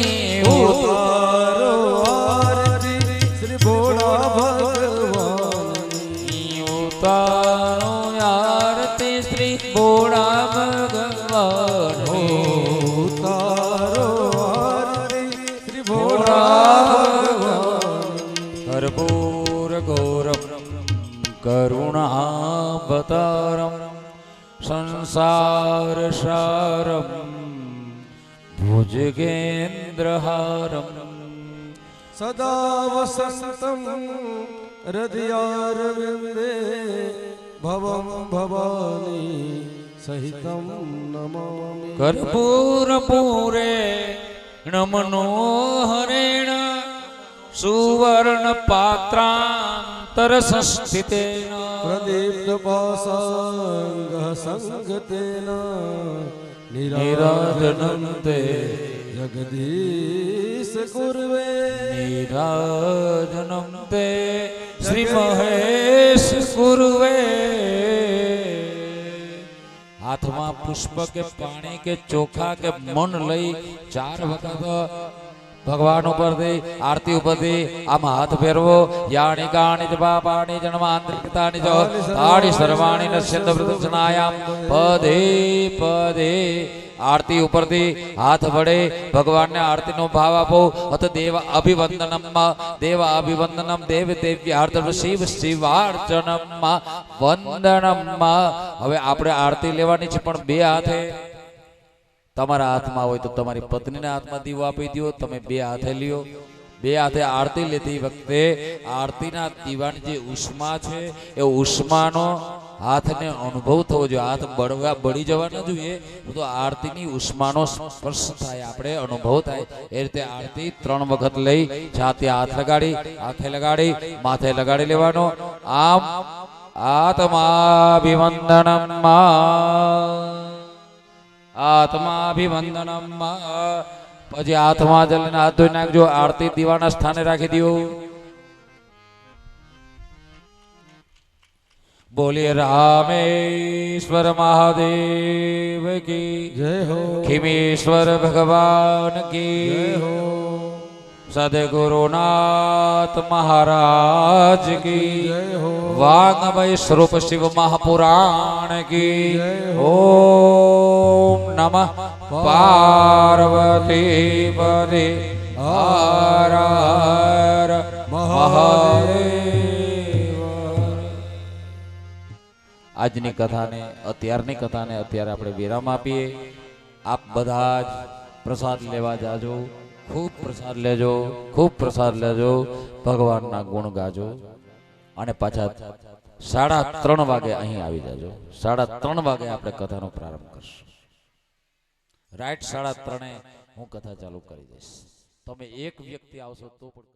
ઉતારો આરતી શ્રી ભોળા ભગવાનની. ઉતારો આરતી શ્રી ભોળા ભગવાનની. ઉતારો આરતી શ્રી ભોળા ભગવાનની. કર્પૂર ગૌરમ કરુણાવતારમ સંસાર સારમ ભુજગેન્દ્રહારમ. સદા વસંતમ હૃદયારવિંદે ભવમ ભવાની સહિતમ નમામિ. કર્પૂર પૂરે નમનોહરેણ સુવર્ણ પાત્રાંતર સંસ્થિતેન. પ્રદીપ્ત પાસાંગ સંગતેન નિરાજનં તે જગદીશ ગુરવે નિરાજનમ તે શ્રી મહેશ ગુરુવે. હાથમાં પુષ્પ કે પાણી કે ચોખા કે મન લઈ 4 વખત ભગવાન ઉપરથી આરતી ઉપરથી આમ હાથ ફેરવો. યાણી ગાણી જ બાપાણી જન્માંતરિકતાની જ તાળી સર્વાણી નશ્યંત પ્રદક્ષિણાયામ પદે પદે. આરતી ઉપરથી હાથ વડે ભગવાનને આરતીનો ભાવ આપો. અત દેવ અભિવંદનમ દેવ અભિવંદનમ દેવ દેવ્યાર્થમ શિવ શિવાર્ચનમ વંદનમ. હવે આપણે આરતી લેવાની છે પણ 2 હાથે. તમારા હાથમાં હોય તો તમારી પત્નીના હાથમાં દીવો આપી દો. તમે 2 હાથે લ્યો. 2 હાથે આરતી લેતી વખતે આરતીના દીવાની જે ઉષ્મા છે એ ઉષ્માનો હાથને અનુભવ થવો જોઈએ. હાથ બળી જવા ન જોઈએ, તો આરતીની ઉષ્માનો સ્પર્શ થાય, આપણે અનુભવ થાય. એ રીતે આરતી 3 વખત લઈ છાતી હાથ લગાડી, આંખે લગાડી, માથે લગાડી લેવાનો. આમ આત્માભિવંદનમ આત્માભિવંદનમ. પછી હાથમાં જલને હાથ ધોઈ નાખજો. આરતી દીવાના સ્થાને રાખી દો. બોલીએ રામેશ્વર મહાદેવ કી જય હો. ખીમેશ્વર ભગવાન કી જય હો. સદગુરુનાથ મહારાજ કી જય હો. વાંગમય સ્વરૂપ શિવ મહાપુરાણ કી જય હો. ઓમ નમઃ પાર્વતી પદે હર હર મહાદેવ. આજની કથાને અત્યારની કથાને અત્યારે આપણે વિરામ આપીએ. આપ બધા જ પ્રસાદ લેવા જાજો. ખૂબ પ્રસાદ લેજો, ખૂબ પ્રસાદ લેજો. ભગવાનના ગુણ ગાજો અને પાછા 3:30 વાગે અહીં આવી જાજો. 3:30 વાગે આપણે કથાનો પ્રારંભ કરશું. રાઈટ 3:30 હું કથા ચાલુ કરી દઈશ. તમે એક વ્યક્તિ આવશો તો પણ